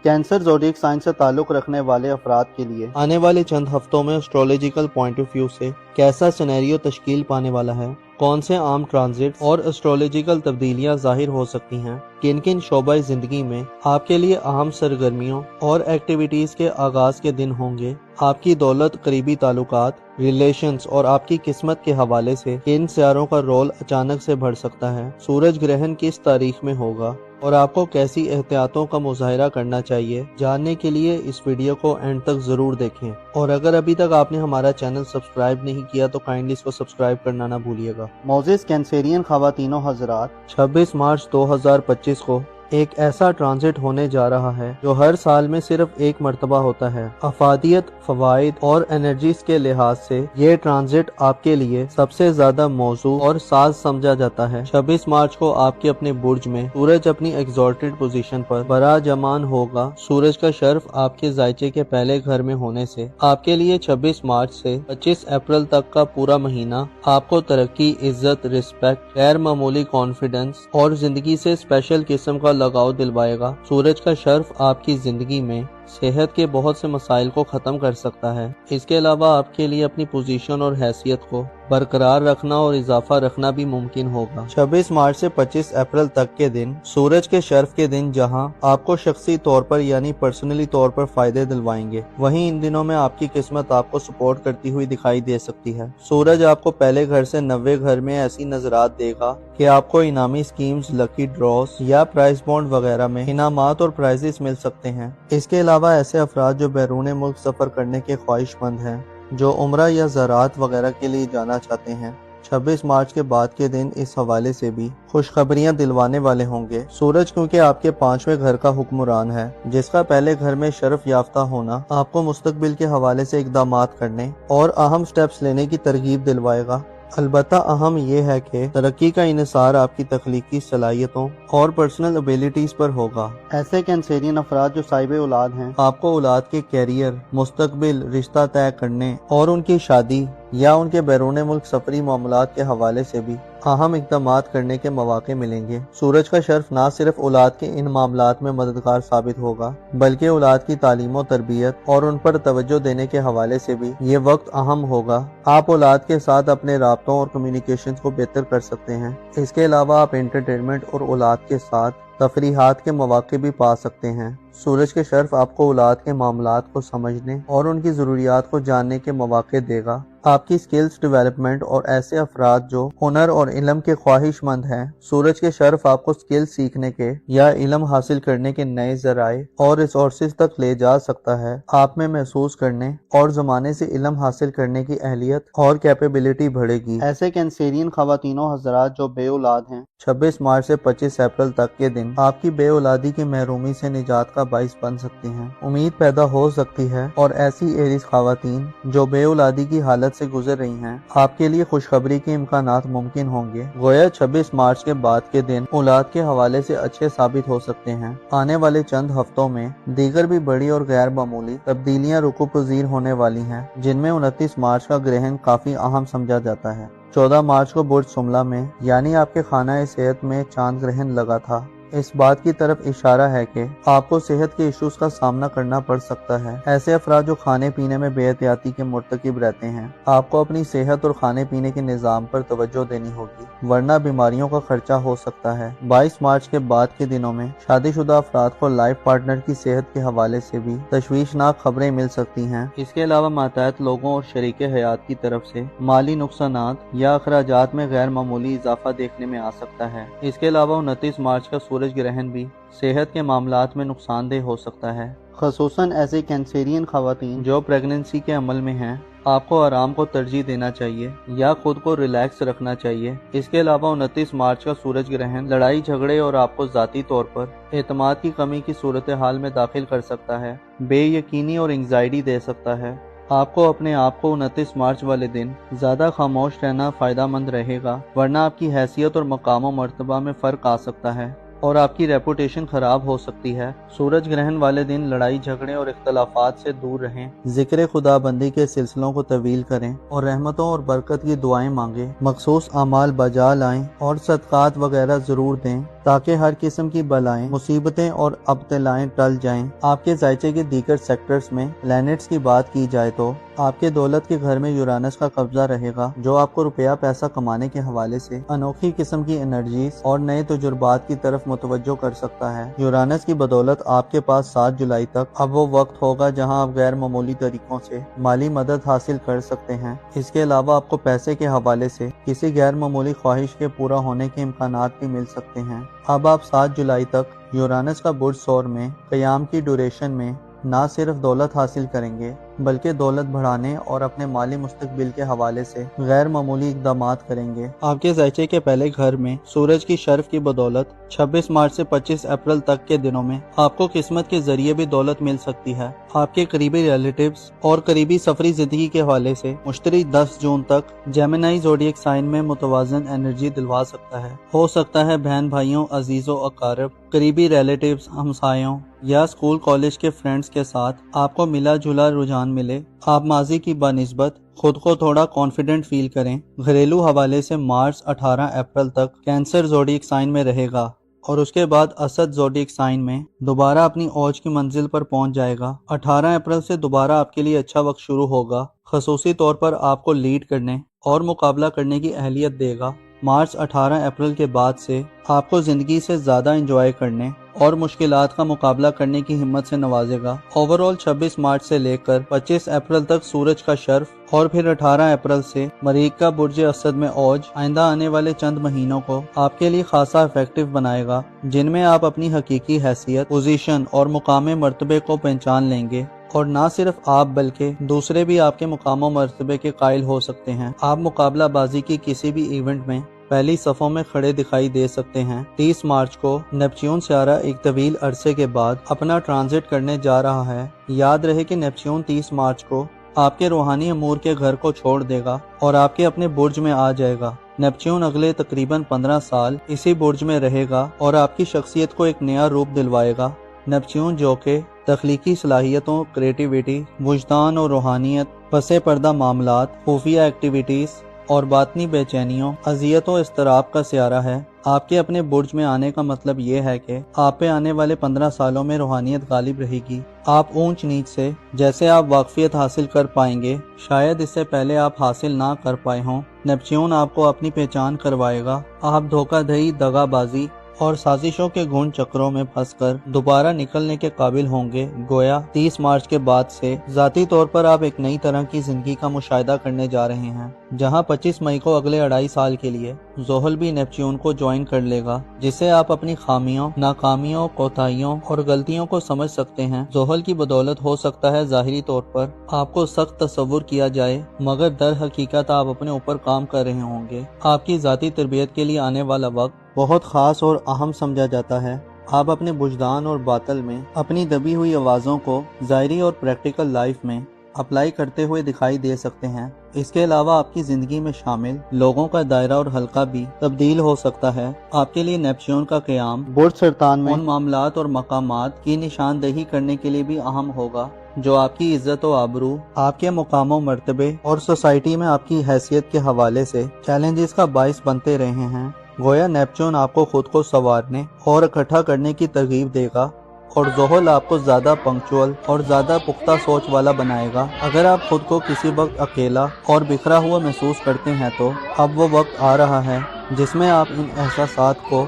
کینسر زوڈیک سائن سے تعلق رکھنے والے افراد کے لیے آنے والے چند ہفتوں میں اسٹرولوجیکل پوائنٹ آف ویو سے کیسا سینیریو تشکیل پانے والا ہے، کون سے عام ٹرانزٹ اور اسٹرولوجیکل تبدیلیاں ظاہر ہو سکتی ہیں، کن کن شعبہ زندگی میں آپ کے لیے اہم سرگرمیوں اور ایکٹیویٹیز کے آغاز کے دن ہوں گے، آپ کی دولت، قریبی تعلقات، ریلیشنز اور آپ کی قسمت کے حوالے سے کن سیاروں کا رول اچانک سے بڑھ سکتا ہے، سورج گرہن کس تاریخ میں ہوگا اور آپ کو کیسی احتیاطوں کا مظاہرہ کرنا چاہیے، جاننے کے لیے اس ویڈیو کو اینڈ تک ضرور دیکھیں۔ اور اگر ابھی تک آپ نے ہمارا چینل سبسکرائب نہیں کیا تو کائنڈلی اس کو سبسکرائب کرنا نہ بھولیے گا۔ معزز کینسیرین خواتین و حضرات، 26 مارچ 2025 کو ایک ایسا ٹرانزٹ ہونے جا رہا ہے جو ہر سال میں صرف ایک مرتبہ ہوتا ہے۔ افادیت، فوائد اور انرجیز کے لحاظ سے یہ ٹرانزٹ آپ کے لیے سب سے زیادہ موزوں اور ساز سمجھا جاتا ہے۔ 26 مارچ کو آپ کے اپنے برج میں سورج اپنی ایگزالٹڈ پوزیشن پر براجمان ہوگا۔ سورج کا شرف آپ کے ذائچے کے پہلے گھر میں ہونے سے آپ کے لیے 26 مارچ سے 25 اپریل تک کا پورا مہینہ آپ کو ترقی، عزت، رسپیکٹ، غیر معمولی کانفیڈنس اور زندگی سے اسپیشل قسم کا لگاؤ دلوائے گا۔ سورج کا شرف آپ کی زندگی میں صحت کے بہت سے مسائل کو ختم کر سکتا ہے۔ اس کے علاوہ آپ کے لیے اپنی پوزیشن اور حیثیت کو برقرار رکھنا اور اضافہ رکھنا بھی ممکن ہوگا۔ 26 مارچ سے 25 اپریل تک کے دن سورج کے شرف کے دن جہاں آپ کو شخصی طور پر یعنی پرسنلی طور پر فائدے دلوائیں گے، وہیں ان دنوں میں آپ کی قسمت آپ کو سپورٹ کرتی ہوئی دکھائی دے سکتی ہے۔ سورج آپ کو پہلے گھر سے 90 گھر میں ایسی نظرات دے گا کہ آپ کو انعامی سکیمز، لکی ڈراز یا پرائز بانڈ وغیرہ میں انعامات اور پرائزز مل سکتے ہیں۔ اس کے علاوہ ایسے افراد جو بیرون ملک سفر کرنے کے خواہش مند ہیں، جو عمرہ یا زراعت وغیرہ کے لیے جانا چاہتے ہیں، 26 مارچ کے بعد کے دن اس حوالے سے بھی خوشخبریاں دلوانے والے ہوں گے۔ سورج کیونکہ آپ کے 5ویں گھر کا حکمران ہے، جس کا پہلے گھر میں شرف یافتہ ہونا آپ کو مستقبل کے حوالے سے اقدامات کرنے اور اہم سٹیپس لینے کی ترغیب دلوائے گا۔ البتہ اہم یہ ہے کہ ترقی کا انحصار آپ کی تخلیقی صلاحیتوں اور پرسنل ابیلٹیز پر ہوگا۔ ایسے کینسیرین افراد جو صاحب اولاد ہیں، آپ کو اولاد کے کیریئر، مستقبل، رشتہ طے کرنے اور ان کی شادی یا ان کے بیرون ملک سفری معاملات کے حوالے سے بھی اہم اقدامات کرنے کے مواقع ملیں گے۔ سورج کا شرف نہ صرف اولاد کے ان معاملات میں مددگار ثابت ہوگا، بلکہ اولاد کی تعلیم و تربیت اور ان پر توجہ دینے کے حوالے سے بھی یہ وقت اہم ہوگا۔ آپ اولاد کے ساتھ اپنے رابطوں اور کمیونیکیشنز کو بہتر کر سکتے ہیں۔ اس کے علاوہ آپ انٹرٹینمنٹ اور اولاد کے ساتھ تفریحات کے مواقع بھی پا سکتے ہیں۔ سورج کے شرف آپ کو اولاد کے معاملات کو سمجھنے اور ان کی ضروریات کو جاننے کے مواقع دے گا۔ آپ کی سکلز ڈیولپمنٹ اور ایسے افراد جو ہنر اور علم کے خواہش مند ہیں، سورج کے شرف آپ کو سکلز سیکھنے کے یا علم حاصل کرنے کے نئے ذرائع اور ریسورسز تک لے جا سکتا ہے۔ آپ میں محسوس کرنے اور زمانے سے علم حاصل کرنے کی اہلیت اور کیپیبلٹی بڑھے گی۔ ایسے کینسیرین خواتین و حضرات جو بے اولاد ہیں، 26 مارچ سے 25 اپریل تک کے دن آپ کی بے اولادی کی محرومی سے نجات کا باعث بن سکتی ہیں۔ امید پیدا ہو سکتی ہے اور ایسی ایریز خواتین جو بے اولادی کی حالت سے گزر رہی ہیں، آپ کے لیے خوشخبری کے امکانات ممکن ہوں گے۔ گویا 26 مارچ کے بعد کے دن اولاد کے حوالے سے اچھے ثابت ہو سکتے ہیں۔ آنے والے چند ہفتوں میں دیگر بھی بڑی اور غیر معمولی تبدیلیاں رکوع پذیر ہونے والی ہیں، جن میں 29 مارچ کا گرہن کافی اہم سمجھا جاتا ہے۔ 14 مارچ کو برج سملہ میں یعنی آپ کے خانہ صحت میں چاند گرہن لگا تھا۔ اس بات کی طرف اشارہ ہے کہ آپ کو صحت کے ایشوز کا سامنا کرنا پڑ سکتا ہے۔ ایسے افراد جو کھانے پینے میں بے احتیاطی کے مرتکب رہتے ہیں، آپ کو اپنی صحت اور کھانے پینے کے نظام پر توجہ دینی ہوگی، ورنہ بیماریوں کا خرچہ ہو سکتا ہے۔ 22 مارچ کے بعد کے دنوں میں شادی شدہ افراد کو لائف پارٹنر کی صحت کے حوالے سے بھی تشویشناک خبریں مل سکتی ہیں۔ اس کے علاوہ ماتحت لوگوں اور شریک حیات کی طرف سے مالی نقصانات یا اخراجات میں غیر معمولی اضافہ دیکھنے میں آ سکتا ہے۔ اس کے علاوہ 29 مارچ کا سورج گرہن بھی صحت کے معاملات میں نقصان دہ ہو سکتا ہے، خصوصاً ایسے کینسیرین خواتین جو پریگننسی کے عمل میں ہیں۔ آپ کو آرام کو ترجیح دینا چاہیے یا خود کو ریلیکس رکھنا چاہیے۔ اس کے علاوہ 29 مارچ کا سورج گرہن لڑائی جھگڑے اور آپ کو ذاتی طور پر اعتماد کی کمی کی صورتحال میں داخل کر سکتا ہے، بے یقینی اور انگزائٹی دے سکتا ہے۔ آپ کو اپنے آپ کو 29 مارچ والے دن زیادہ خاموش رہنا فائدہ مند رہے گا، ورنہ آپ کی حیثیت اور مقام و مرتبہ میں فرق آ سکتا ہے۔ اور آپ کی ریپوٹیشن خراب ہو سکتی ہے۔ سورج گرہن والے دن لڑائی جھگڑے اور اختلافات سے دور رہیں، ذکر خدا بندی کے سلسلوں کو طویل کریں اور رحمتوں اور برکت کی دعائیں مانگیں، مخصوص اعمال بجا لائیں اور صدقات وغیرہ ضرور دیں تاکہ ہر قسم کی بلائیں، مصیبتیں اور ابتلائیں ٹل جائیں۔ آپ کے ذائچے کے دیگر سیکٹرز میں پلینٹس کی بات کی جائے تو آپ کے دولت کے گھر میں یورانس کا قبضہ رہے گا، جو آپ کو روپیہ پیسہ کمانے کے حوالے سے انوکھی قسم کی انرجیز اور نئے تجربات کی طرف متوجہ کر سکتا ہے۔ یورانس کی بدولت آپ کے پاس 7 جولائی تک اب وہ وقت ہوگا جہاں آپ غیر معمولی طریقوں سے مالی مدد حاصل کر سکتے ہیں۔ اس کے علاوہ آپ کو پیسے کے حوالے سے کسی غیر معمولی خواہش کے پورا ہونے کے امکانات بھی مل سکتے ہیں۔ اب آپ 7 جولائی تک یورانس کا برج ثور میں قیام کی ڈیوریشن میں نہ صرف دولت حاصل کریں گے بلکہ دولت بڑھانے اور اپنے مالی مستقبل کے حوالے سے غیر معمولی اقدامات کریں گے۔ آپ کے ذائچے کے پہلے گھر میں سورج کی شرف کی بدولت 26 مارچ سے 25 اپریل تک کے دنوں میں آپ کو قسمت کے ذریعے بھی دولت مل سکتی ہے۔ آپ کے قریبی ریلیٹیوز اور قریبی سفری زندگی کے حوالے سے مشتری 10 جون تک جیمنائی زوڈیک سائن میں متوازن انرجی دلوا سکتا ہے۔ ہو سکتا ہے بہن بھائیوں، عزیزوں، اقارب، قریبی ریلیٹیوز، ہمسایوں یا اسکول کالج کے فرینڈز کے ساتھ آپ کو ملا جلا رجحان ملے۔ آپ ماضی کی بنسبت خود کو تھوڑا کانفیڈنٹ فیل کریں۔ گھریلو حوالے سے مارچ 18 اپریل تک کینسر زوڈیک سائن میں رہے گا اور اس کے بعد اسد زوڈیک سائن میں دوبارہ اپنی اوج کی منزل پر پہنچ جائے گا۔ 18 اپریل سے دوبارہ آپ کے لیے اچھا وقت شروع ہوگا، خصوصی طور پر آپ کو لیڈ کرنے اور مقابلہ کرنے کی اہلیت دے گا۔ مارچ 18 اپریل کے بعد سے آپ کو زندگی سے زیادہ انجوائے کرنے اور مشکلات کا مقابلہ کرنے کی ہمت سے نوازے گا۔ اوورال 26 مارچ سے لے کر 25 اپریل تک سورج کا شرف اور پھر 18 اپریل سے مریخ کا برج اسد میں اوج آئندہ آنے والے چند مہینوں کو آپ کے لیے خاصا افیکٹو بنائے گا، جن میں آپ اپنی حقیقی حیثیت، پوزیشن اور مقام مرتبے کو پہچان لیں گے اور نہ صرف آپ بلکہ دوسرے بھی آپ کے مقام و مرتبے کے قائل ہو سکتے ہیں۔ آپ مقابلہ بازی کی کسی بھی ایونٹ میں پہلی صفوں میں کھڑے دکھائی دے سکتے ہیں۔ 30 مارچ کو نیپچون سیارہ ایک طویل عرصے کے بعد اپنا ٹرانزٹ کرنے جا رہا ہے۔ یاد رہے کہ نیپچون 30 مارچ کو آپ کے روحانی امور کے گھر کو چھوڑ دے گا اور آپ کے اپنے برج میں آ جائے گا۔ نیپچون اگلے تقریباً 15 سال اسی برج میں رہے گا اور آپ کی شخصیت کو ایک نیا روپ دلوائے گا۔ نیپچون جو کہ تخلیقی صلاحیتوں، کریٹیویٹی، وجدان اور روحانیت، پس پردہ معاملات، خفیہ ایکٹیویٹیز اور باطنی بے چینیوں، اذیت و اضطراب کا سیارہ ہے۔ آپ کے اپنے برج میں آنے کا مطلب یہ ہے کہ آپ پہ آنے والے 15 سالوں میں روحانیت غالب رہے گی۔ آپ اونچ نیچ سے جیسے آپ واقفیت حاصل کر پائیں گے، شاید اس سے پہلے آپ حاصل نہ کر پائے ہوں۔ نیپچون آپ کو اپنی پہچان کروائے گا۔ آپ دھوکہ دہی، دغا بازی اور سازشوں کے گھن چکروں میں پھنس کر دوبارہ نکلنے کے قابل ہوں گے۔ گویا 30 مارچ کے بعد سے ذاتی طور پر آپ ایک نئی طرح کی زندگی کا مشاہدہ کرنے جا رہے ہیں، جہاں 25 مئی کو اگلے 2.5 سال کے لیے زحل بھی نیپچون کو جوائن کر لے گا، جس سے آپ اپنی خامیوں، ناکامیوں، کوتاہیوں اور غلطیوں کو سمجھ سکتے ہیں۔ زحل کی بدولت ہو سکتا ہے ظاہری طور پر آپ کو سخت تصور کیا جائے، مگر در حقیقت آپ اپنے اوپر کام کر رہے ہوں گے۔ آپ کی ذاتی تربیت کے لیے آنے والا وقت بہت خاص اور اہم سمجھا جاتا ہے۔ آپ اپنے وجدان اور باطن میں اپنی دبی ہوئی آوازوں کو ظاہری اور پریکٹیکل لائف میں اپلائی کرتے ہوئے دکھائی دے سکتے ہیں۔ اس کے علاوہ آپ کی زندگی میں شامل لوگوں کا دائرہ اور حلقہ بھی تبدیل ہو سکتا ہے۔ آپ کے لیے نیپچون کا قیام برج سرطان میں ان معاملات اور مقامات کی نشاندہی کرنے کے لیے بھی اہم ہوگا جو آپ کی عزت و آبرو، آپ کے مقام و مرتبے اور سوسائٹی میں آپ کی حیثیت کے حوالے سے چیلنجز کا باعث بنتے رہے ہیں۔ گویا نیپچون آپ کو خود کو سنوارنے اور اکٹھا کرنے کی ترغیب دے گا اور زحل آپ کو زیادہ پنکچوئل اور زیادہ پختہ سوچ والا بنائے گا۔ اگر آپ خود کو کسی وقت اکیلا اور بکھرا ہوا محسوس کرتے ہیں تو اب وہ وقت آ رہا ہے جس میں آپ ان احساسات کو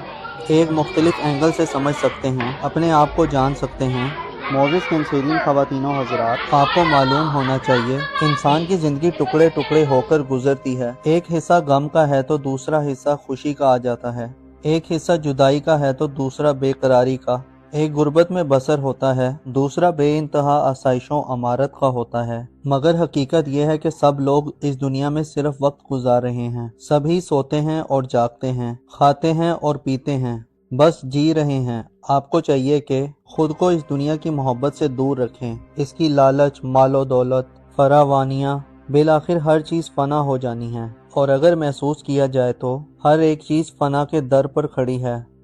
ایک مختلف اینگل سے سمجھ سکتے ہیں، اپنے آپ کو جان سکتے ہیں۔ معزز کینسرین خواتین و حضرات، آپ کو معلوم ہونا چاہیے انسان کی زندگی ٹکڑے ٹکڑے ہو کر گزرتی ہے۔ ایک حصہ غم کا ہے تو دوسرا حصہ خوشی کا آ جاتا ہے، ایک حصہ جدائی کا ہے تو دوسرا بے قراری کا، ایک غربت میں بسر ہوتا ہے، دوسرا بے انتہا آسائشوں امارت کا ہوتا ہے۔ مگر حقیقت یہ ہے کہ سب لوگ اس دنیا میں صرف وقت گزار رہے ہیں، سبھی سوتے ہیں اور جاگتے ہیں، کھاتے ہیں اور پیتے ہیں، بس جی رہے ہیں۔ آپ کو چاہیے کہ خود کو اس دنیا کی محبت سے دور رکھیں، اس کی لالچ، مال و دولت، فراوانیاں، بالآخر ہر چیز فنا ہو جانی ہے، اور اگر محسوس کیا جائے تو ہر ایک چیز فنا کے در پر کھڑی ہے۔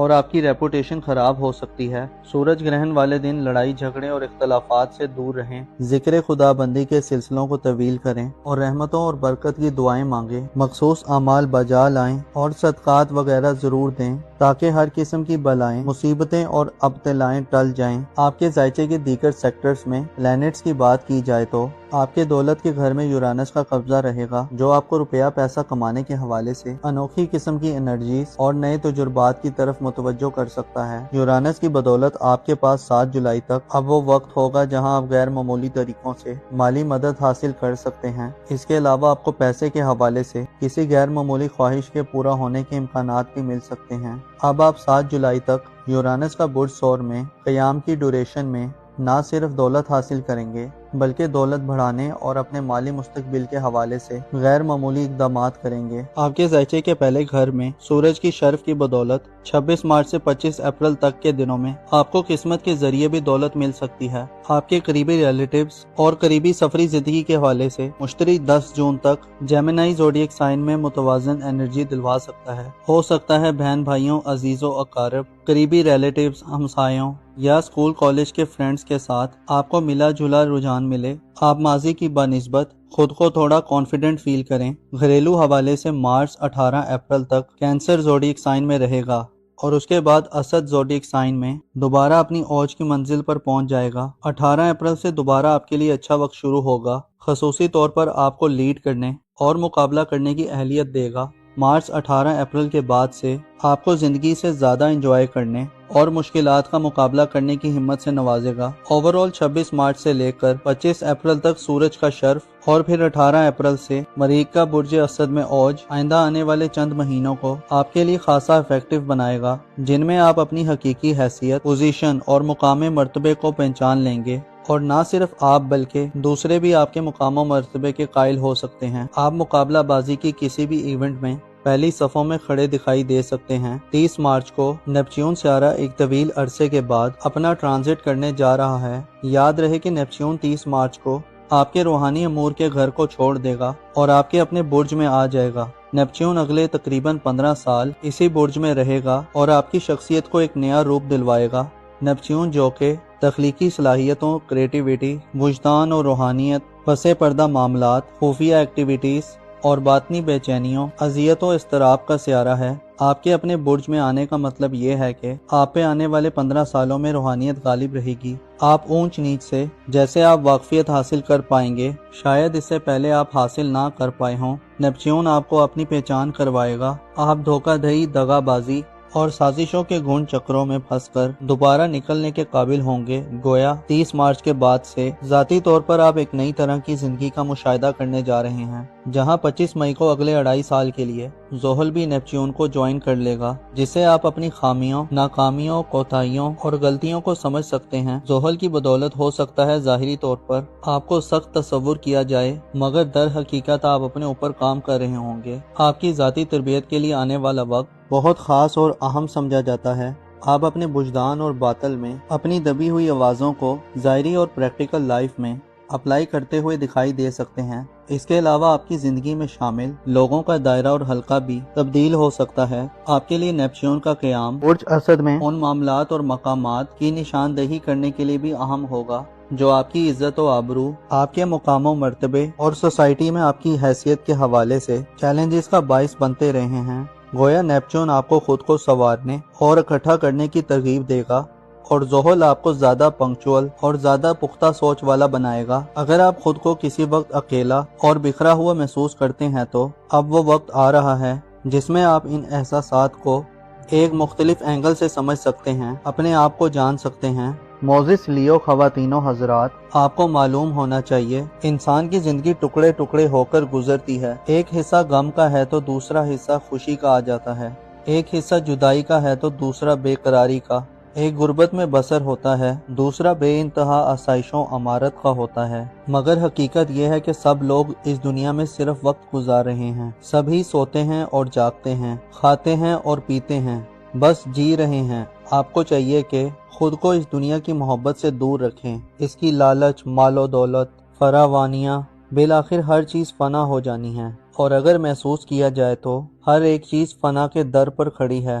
اور آپ کی ریپوٹیشن خراب ہو سکتی ہے۔ سورج گرہن والے دن لڑائی جھگڑے اور اختلافات سے دور رہیں، ذکر خدا بندی کے سلسلوں کو طویل کریں اور رحمتوں اور برکت کی دعائیں مانگیں، مخصوص اعمال بجا لائیں اور صدقات وغیرہ ضرور دیں تاکہ ہر قسم کی بلائیں، مصیبتیں اور ابتلائیں ٹل جائیں۔ آپ کے ذائچے کے دیگر سیکٹرز میں پلینٹس کی بات کی جائے تو آپ کے دولت کے گھر میں یورانس کا قبضہ رہے گا، جو آپ کو روپیہ پیسہ کمانے کے حوالے سے انوکھی قسم کی انرجیز اور نئے تجربات کی طرف متوجہ کر سکتا ہے۔ یورانس کی بدولت آپ کے پاس 7 جولائی تک اب وہ وقت ہوگا جہاں آپ غیر معمولی طریقوں سے مالی مدد حاصل کر سکتے ہیں۔ اس کے علاوہ آپ کو پیسے کے حوالے سے کسی غیر معمولی خواہش کے پورا ہونے کے امکانات بھی مل سکتے ہیں۔ اب آپ 7 جولائی تک یورانس کا برج سور میں قیام کی ڈیوریشن میں نہ صرف دولت حاصل کریں گے بلکہ دولت بڑھانے اور اپنے مالی مستقبل کے حوالے سے غیر معمولی اقدامات کریں گے۔ آپ کے ذائچے کے پہلے گھر میں سورج کی شرف کی بدولت 26 مارچ سے 25 اپریل تک کے دنوں میں آپ کو قسمت کے ذریعے بھی دولت مل سکتی ہے۔ آپ کے قریبی ریلیٹیوز اور قریبی سفری زندگی کے حوالے سے مشتری 10 جون تک جیمنائی زوڈیک سائن میں متوازن انرجی دلوا سکتا ہے۔ ہو سکتا ہے بہن بھائیوں، عزیزوں، اقارب، قریبی ریلیٹیوز، ہمسایوں یا اسکول کالج کے فرینڈز کے ساتھ آپ کو ملا جلا رجحان ملے۔ آپ ماضی کی بنسبت خود کو تھوڑا کانفیڈنٹ فیل کریں۔ گھریلو حوالے سے مارس 18 اپریل تک کینسر زوڈیک سائن میں رہے گا اور اس کے بعد اسد زوڈیک سائن میں دوبارہ اپنی اوج کی منزل پر پہنچ جائے گا۔ 18 اپریل سے دوبارہ آپ کے لیے اچھا وقت شروع ہوگا، خصوصی طور پر آپ کو لیڈ کرنے اور مقابلہ کرنے کی اہلیت دے گا۔ مارچ 18 اپریل کے بعد سے آپ کو زندگی سے زیادہ انجوائے کرنے اور مشکلات کا مقابلہ کرنے کی ہمت سے نوازے گا۔ اوورال 26 مارچ سے لے کر 25 اپریل تک سورج کا شرف اور پھر 18 اپریل سے مریخ کا برج اسد میں اوج آئندہ آنے والے چند مہینوں کو آپ کے لیے خاصا افیکٹو بنائے گا، جن میں آپ اپنی حقیقی حیثیت، پوزیشن اور مقام مرتبے کو پہچان لیں گے، اور نہ صرف آپ بلکہ دوسرے بھی آپ کے مقام و مرتبے کے قائل ہو سکتے ہیں۔ آپ مقابلہ بازی کی کسی بھی ایونٹ میں پہلی صفوں میں کھڑے دکھائی دے سکتے ہیں۔ 30 مارچ کو نیپچون سیارہ ایک طویل عرصے کے بعد اپنا ٹرانزٹ کرنے جا رہا ہے۔ یاد رہے کہ نیپچون 30 مارچ کو آپ کے روحانی امور کے گھر کو چھوڑ دے گا اور آپ کے اپنے برج میں آ جائے گا۔ نیپچون اگلے تقریباً 15 سال اسی برج میں رہے گا اور آپ کی شخصیت کو ایک نیا روپ دلوائے گا۔ نیپچون جو کہ تخلیقی صلاحیتوں، کریٹیویٹی، وجدان اور روحانیت، پس پردہ معاملات، خفیہ ایکٹیویٹیز اور باطنی بے چینیوں، اذیت و اضطراب کا سیارہ ہے۔ آپ کے اپنے برج میں آنے کا مطلب یہ ہے کہ آپ پہ آنے والے 15 سالوں میں روحانیت غالب رہے گی۔ آپ اونچ نیچ سے جیسے آپ واقفیت حاصل کر پائیں گے، شاید اس سے پہلے آپ حاصل نہ کر پائے ہوں۔ نیپچون آپ کو اپنی پہچان کروائے گا۔ آپ دھوکہ دہی، دغا بازی اور سازشوں کے گھن چکروں میں پھنس کر دوبارہ نکلنے کے قابل ہوں گے۔ گویا 30 مارچ کے بعد سے ذاتی طور پر آپ ایک نئی طرح کی زندگی کا مشاہدہ کرنے جا رہے ہیں، جہاں 25 مئی کو اگلے 2.5 سال کے لیے زحل بھی نیپچون کو جوائن کر لے گا، جس سے آپ اپنی خامیوں، ناکامیوں، کوتاہیوں اور غلطیوں کو سمجھ سکتے ہیں۔ زحل کی بدولت ہو سکتا ہے ظاہری طور پر آپ کو سخت تصور کیا جائے، مگر در حقیقت آپ اپنے اوپر کام کر رہے ہوں گے۔ آپ کی ذاتی تربیت کے لیے آنے والا وقت بہت خاص اور اہم سمجھا جاتا ہے۔ آپ اپنے وجدان اور باطن میں اپنی دبی ہوئی آوازوں کو ظاہری اور پریکٹیکل لائف میں اپلائی کرتے ہوئے دکھائی دے سکتے ہیں۔ اس کے علاوہ آپ کی زندگی میں شامل لوگوں کا دائرہ اور حلقہ بھی تبدیل ہو سکتا ہے۔ آپ کے لیے نیپچون کا قیام برج اسد میں ان معاملات اور مقامات کی نشاندہی کرنے کے لیے بھی اہم ہوگا جو آپ کی عزت و آبرو، آپ کے مقام و مرتبے اور سوسائٹی میں آپ کی حیثیت کے حوالے سے چیلنجز کا باعث بنتے رہے ہیں۔ گویا نیپچون آپ کو خود کو سنوارنے اور اکٹھا کرنے کی ترغیب دے گا، اور زحل آپ کو زیادہ پنکچوئل اور زیادہ پختہ سوچ والا بنائے گا۔ اگر آپ خود کو کسی وقت اکیلا اور بکھرا ہوا محسوس کرتے ہیں تو اب وہ وقت آ رہا ہے جس میں آپ ان احساسات کو ایک مختلف اینگل سے سمجھ سکتے ہیں، اپنے آپ کو جان سکتے ہیں۔ موزس لیو خواتین و حضرات، آپ کو معلوم ہونا چاہیے انسان کی زندگی ٹکڑے ٹکڑے ہو کر گزرتی ہے۔ ایک حصہ غم کا ہے تو دوسرا حصہ خوشی کا آ جاتا ہے، ایک حصہ جدائی کا ہے تو دوسرا بے قراری کا، ایک غربت میں بسر ہوتا ہے، دوسرا بے انتہا آسائشوں امارت کا ہوتا ہے۔ مگر حقیقت یہ ہے کہ سب لوگ اس دنیا میں صرف وقت گزار رہے ہیں، سبھی سوتے ہیں اور جاگتے ہیں، کھاتے ہیں اور پیتے ہیں، بس جی رہے ہیں۔ آپ کو چاہیے کہ خود کو اس دنیا کی محبت سے دور رکھیں۔ اس کی لالچ، مال و دولت، فراوانیاں، بالآخر ہر چیز فنا ہو جانی ہے، اور اگر محسوس کیا جائے تو ہر ایک چیز فنا کے در پر کھڑی ہے۔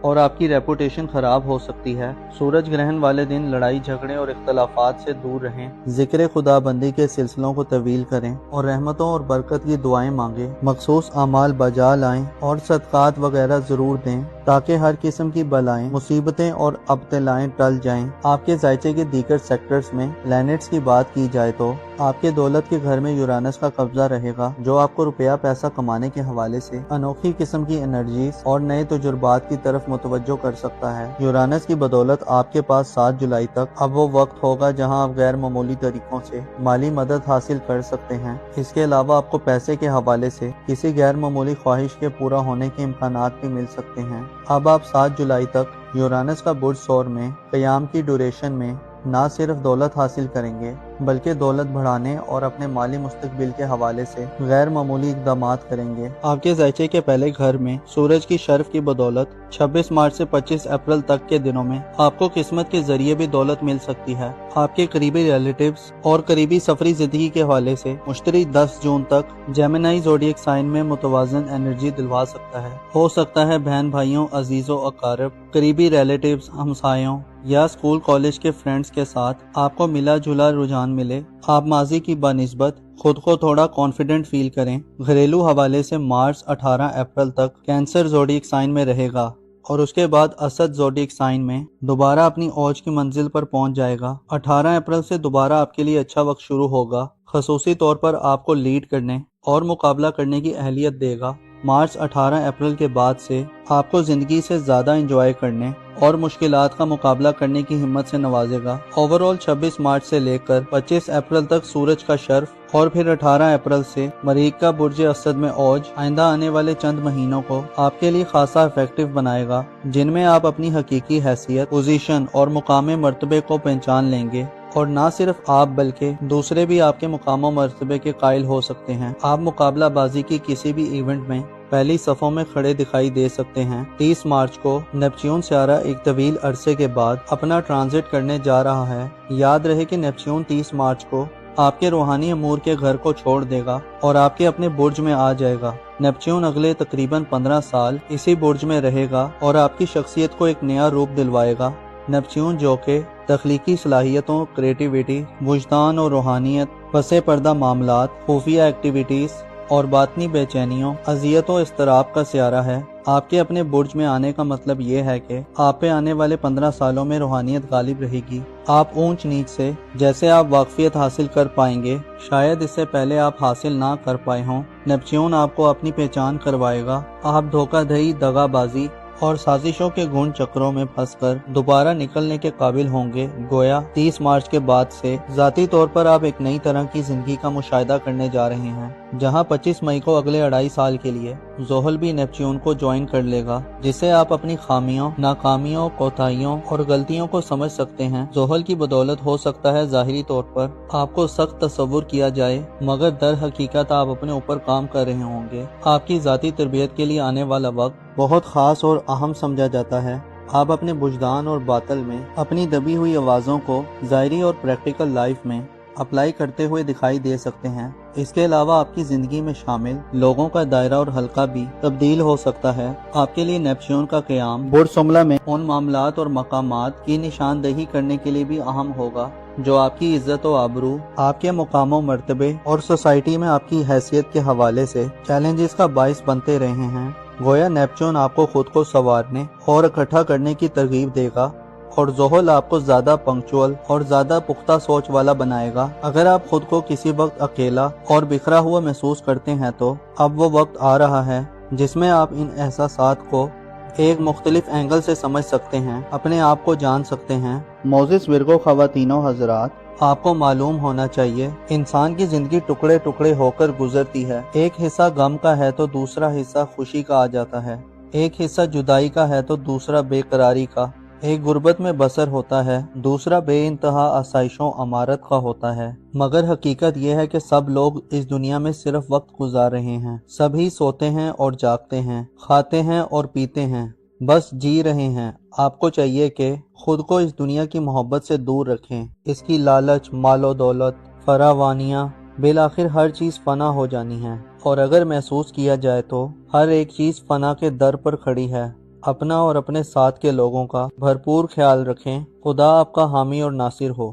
اور آپ کی ریپوٹیشن خراب ہو سکتی ہے۔ سورج گرہن والے دن لڑائی جھگڑے اور اختلافات سے دور رہیں، ذکر خدا بندی کے سلسلوں کو طویل کریں اور رحمتوں اور برکت کی دعائیں مانگیں، مخصوص اعمال بجا لائیں اور صدقات وغیرہ ضرور دیں تاکہ ہر قسم کی بلائیں، مصیبتیں اور ابتلائیں ٹل جائیں۔ آپ کے ذائچے کے دیگر سیکٹرز میں پلینٹس کی بات کی جائے تو آپ کے دولت کے گھر میں یورانس کا قبضہ رہے گا، جو آپ کو روپیہ پیسہ کمانے کے حوالے سے انوکھی قسم کی انرجیز اور نئے تجربات کی طرف متوجہ کر سکتا ہے۔ یورانس کی بدولت آپ کے پاس 7 جولائی تک اب وہ وقت ہوگا جہاں آپ غیر معمولی طریقوں سے مالی مدد حاصل کر سکتے ہیں۔ اس کے علاوہ آپ کو پیسے کے حوالے سے کسی غیر معمولی خواہش کے پورا ہونے کے امکانات بھی مل سکتے ہیں۔ اب آپ 7 جولائی تک یورانس کا برج سور میں قیام کی ڈیوریشن میں نہ صرف دولت حاصل کریں گے بلکہ دولت بڑھانے اور اپنے مالی مستقبل کے حوالے سے غیر معمولی اقدامات کریں گے۔ آپ کے ذائچے کے پہلے گھر میں سورج کی شرف کی بدولت 26 مارچ سے 25 اپریل تک کے دنوں میں آپ کو قسمت کے ذریعے بھی دولت مل سکتی ہے۔ آپ کے قریبی ریلیٹیوز اور قریبی سفری زندگی کے حوالے سے مشتری 10 جون تک جیمنائی زوڈیک سائن میں متوازن انرجی دلوا سکتا ہے۔ ہو سکتا ہے بہن بھائیوں، عزیزوں، اقارب، قریبی ریلیٹیوز، ہمسایوں یا اسکول کالج کے فرینڈز کے ساتھ آپ کو ملا جلا رجحان ملے۔ آپ ماضی کی بنسبت خود کو تھوڑا کانفیڈنٹ فیل کریں۔ گھریلو حوالے سے مارس 18 اپریل تک کینسر زوڈیک سائن میں رہے گا اور اس کے بعد اسد زوڈیک سائن میں دوبارہ اپنی اوج کی منزل پر پہنچ جائے گا۔ 18 اپریل سے دوبارہ آپ کے لیے اچھا وقت شروع ہوگا، خصوصی طور پر آپ کو لیڈ کرنے اور مقابلہ کرنے کی اہلیت دے گا۔ مارچ 18 اپریل کے بعد سے آپ کو زندگی سے زیادہ انجوائے کرنے اور مشکلات کا مقابلہ کرنے کی ہمت سے نوازے گا۔ اوورال 26 مارچ سے لے کر 25 اپریل تک سورج کا شرف اور پھر 18 اپریل سے مریخ کا برج اسد میں اوج آئندہ آنے والے چند مہینوں کو آپ کے لیے خاصا افیکٹو بنائے گا، جن میں آپ اپنی حقیقی حیثیت، پوزیشن اور مقام مرتبے کو پہچان لیں گے اور نہ صرف آپ بلکہ دوسرے بھی آپ کے مقام و مرتبے کے قائل ہو سکتے ہیں۔ آپ مقابلہ بازی کی کسی بھی ایونٹ میں پہلی صفوں میں کھڑے دکھائی دے سکتے ہیں۔ 30 مارچ کو نیپچون سیارہ ایک طویل عرصے کے بعد اپنا ٹرانزٹ کرنے جا رہا ہے۔ یاد رہے کہ نیپچون 30 مارچ کو آپ کے روحانی امور کے گھر کو چھوڑ دے گا اور آپ کے اپنے برج میں آ جائے گا۔ نیپچون اگلے تقریباً 15 سال اسی برج میں رہے گا اور آپ کی شخصیت کو ایک نیا روپ دلوائے گا۔ نیپچون جو کہ تخلیقی صلاحیتوں، کریٹیویٹی، وجدان اور روحانیت، پس پردہ معاملات، خفیہ ایکٹیویٹیز اور باطنی بے چینیوں، اذیت و اضطراب کا سیارہ ہے۔ آپ کے اپنے برج میں آنے کا مطلب یہ ہے کہ آپ پہ آنے والے 15 سالوں میں روحانیت غالب رہے گی۔ آپ اونچ نیچ سے جیسے آپ واقفیت حاصل کر پائیں گے، شاید اس سے پہلے آپ حاصل نہ کر پائے ہوں۔ نیپچون آپ کو اپنی پہچان کروائے گا۔ آپ دھوکہ دہی، دغا بازی اور سازشوں کے گھن چکروں میں پھنس کر دوبارہ نکلنے کے قابل ہوں گے۔ گویا 30 مارچ کے بعد سے ذاتی طور پر آپ ایک نئی طرح کی زندگی کا مشاہدہ کرنے جا رہے ہیں، جہاں 25 مئی کو اگلے 2.5 سال کے لیے زحل بھی نیپچون کو جوائن کر لے گا، جس سے آپ اپنی خامیوں، ناکامیوں، کوتاہیوں اور غلطیوں کو سمجھ سکتے ہیں۔ زحل کی بدولت ہو سکتا ہے ظاہری طور پر آپ کو سخت تصور کیا جائے، مگر در حقیقت آپ اپنے اوپر کام کر رہے ہوں گے۔ آپ کی ذاتی تربیت کے لیے آنے والا وقت بہت خاص اور اہم سمجھا جاتا ہے۔ آپ اپنے وجدان اور باطن میں اپنی دبی ہوئی آوازوں کو ظاہری اور پریکٹیکل لائف میں اپلائی کرتے ہوئے دکھائی دے سکتے ہیں۔ اس کے علاوہ آپ کی زندگی میں شامل لوگوں کا دائرہ اور حلقہ بھی تبدیل ہو سکتا ہے۔ آپ کے لیے نیپچون کا قیام برج سملہ میں ان معاملات اور مقامات کی نشاندہی کرنے کے لیے بھی اہم ہوگا جو آپ کی عزت و آبرو، آپ کے مقام و مرتبے اور سوسائٹی میں آپ کی حیثیت کے حوالے سے چیلنجز کا باعث بنتے رہے ہیں۔ گویا نیپچون آپ کو خود کو سنوارنے اور اکٹھا کرنے کی ترغیب دے گا اور زحل آپ کو زیادہ پنکچوئل اور زیادہ پختہ سوچ والا بنائے گا۔ اگر آپ خود کو کسی وقت اکیلا اور بکھرا ہوا محسوس کرتے ہیں تو اب وہ وقت آ رہا ہے جس میں آپ ان احساسات کو ایک مختلف اینگل سے سمجھ سکتے ہیں، اپنے آپ کو جان سکتے ہیں۔ موزس ورگو خواتین و حضرات، آپ کو معلوم ہونا چاہیے انسان کی زندگی ٹکڑے ٹکڑے ہو کر گزرتی ہے۔ ایک حصہ غم کا ہے تو دوسرا حصہ خوشی کا آ جاتا ہے، ایک حصہ جدائی کا ہے تو دوسرا بے قراری کا، ایک غربت میں بسر ہوتا ہے، دوسرا بے انتہا آسائشوں امارت کا ہوتا ہے۔ مگر حقیقت یہ ہے کہ سب لوگ اس دنیا میں صرف وقت گزار رہے ہیں، سبھی سوتے ہیں اور جاگتے ہیں، کھاتے ہیں اور پیتے ہیں، بس جی رہے ہیں۔ آپ کو چاہیے کہ خود کو اس دنیا کی محبت سے دور رکھیں۔ اس کی لالچ، مال و دولت، فراوانیاں، بالآخر ہر چیز فنا ہو جانی ہے، اور اگر محسوس کیا جائے تو ہر ایک چیز فنا کے در پر کھڑی ہے۔ اپنا اور اپنے ساتھ کے لوگوں کا بھرپور خیال رکھیں۔ خدا آپ کا حامی اور ناصر ہو۔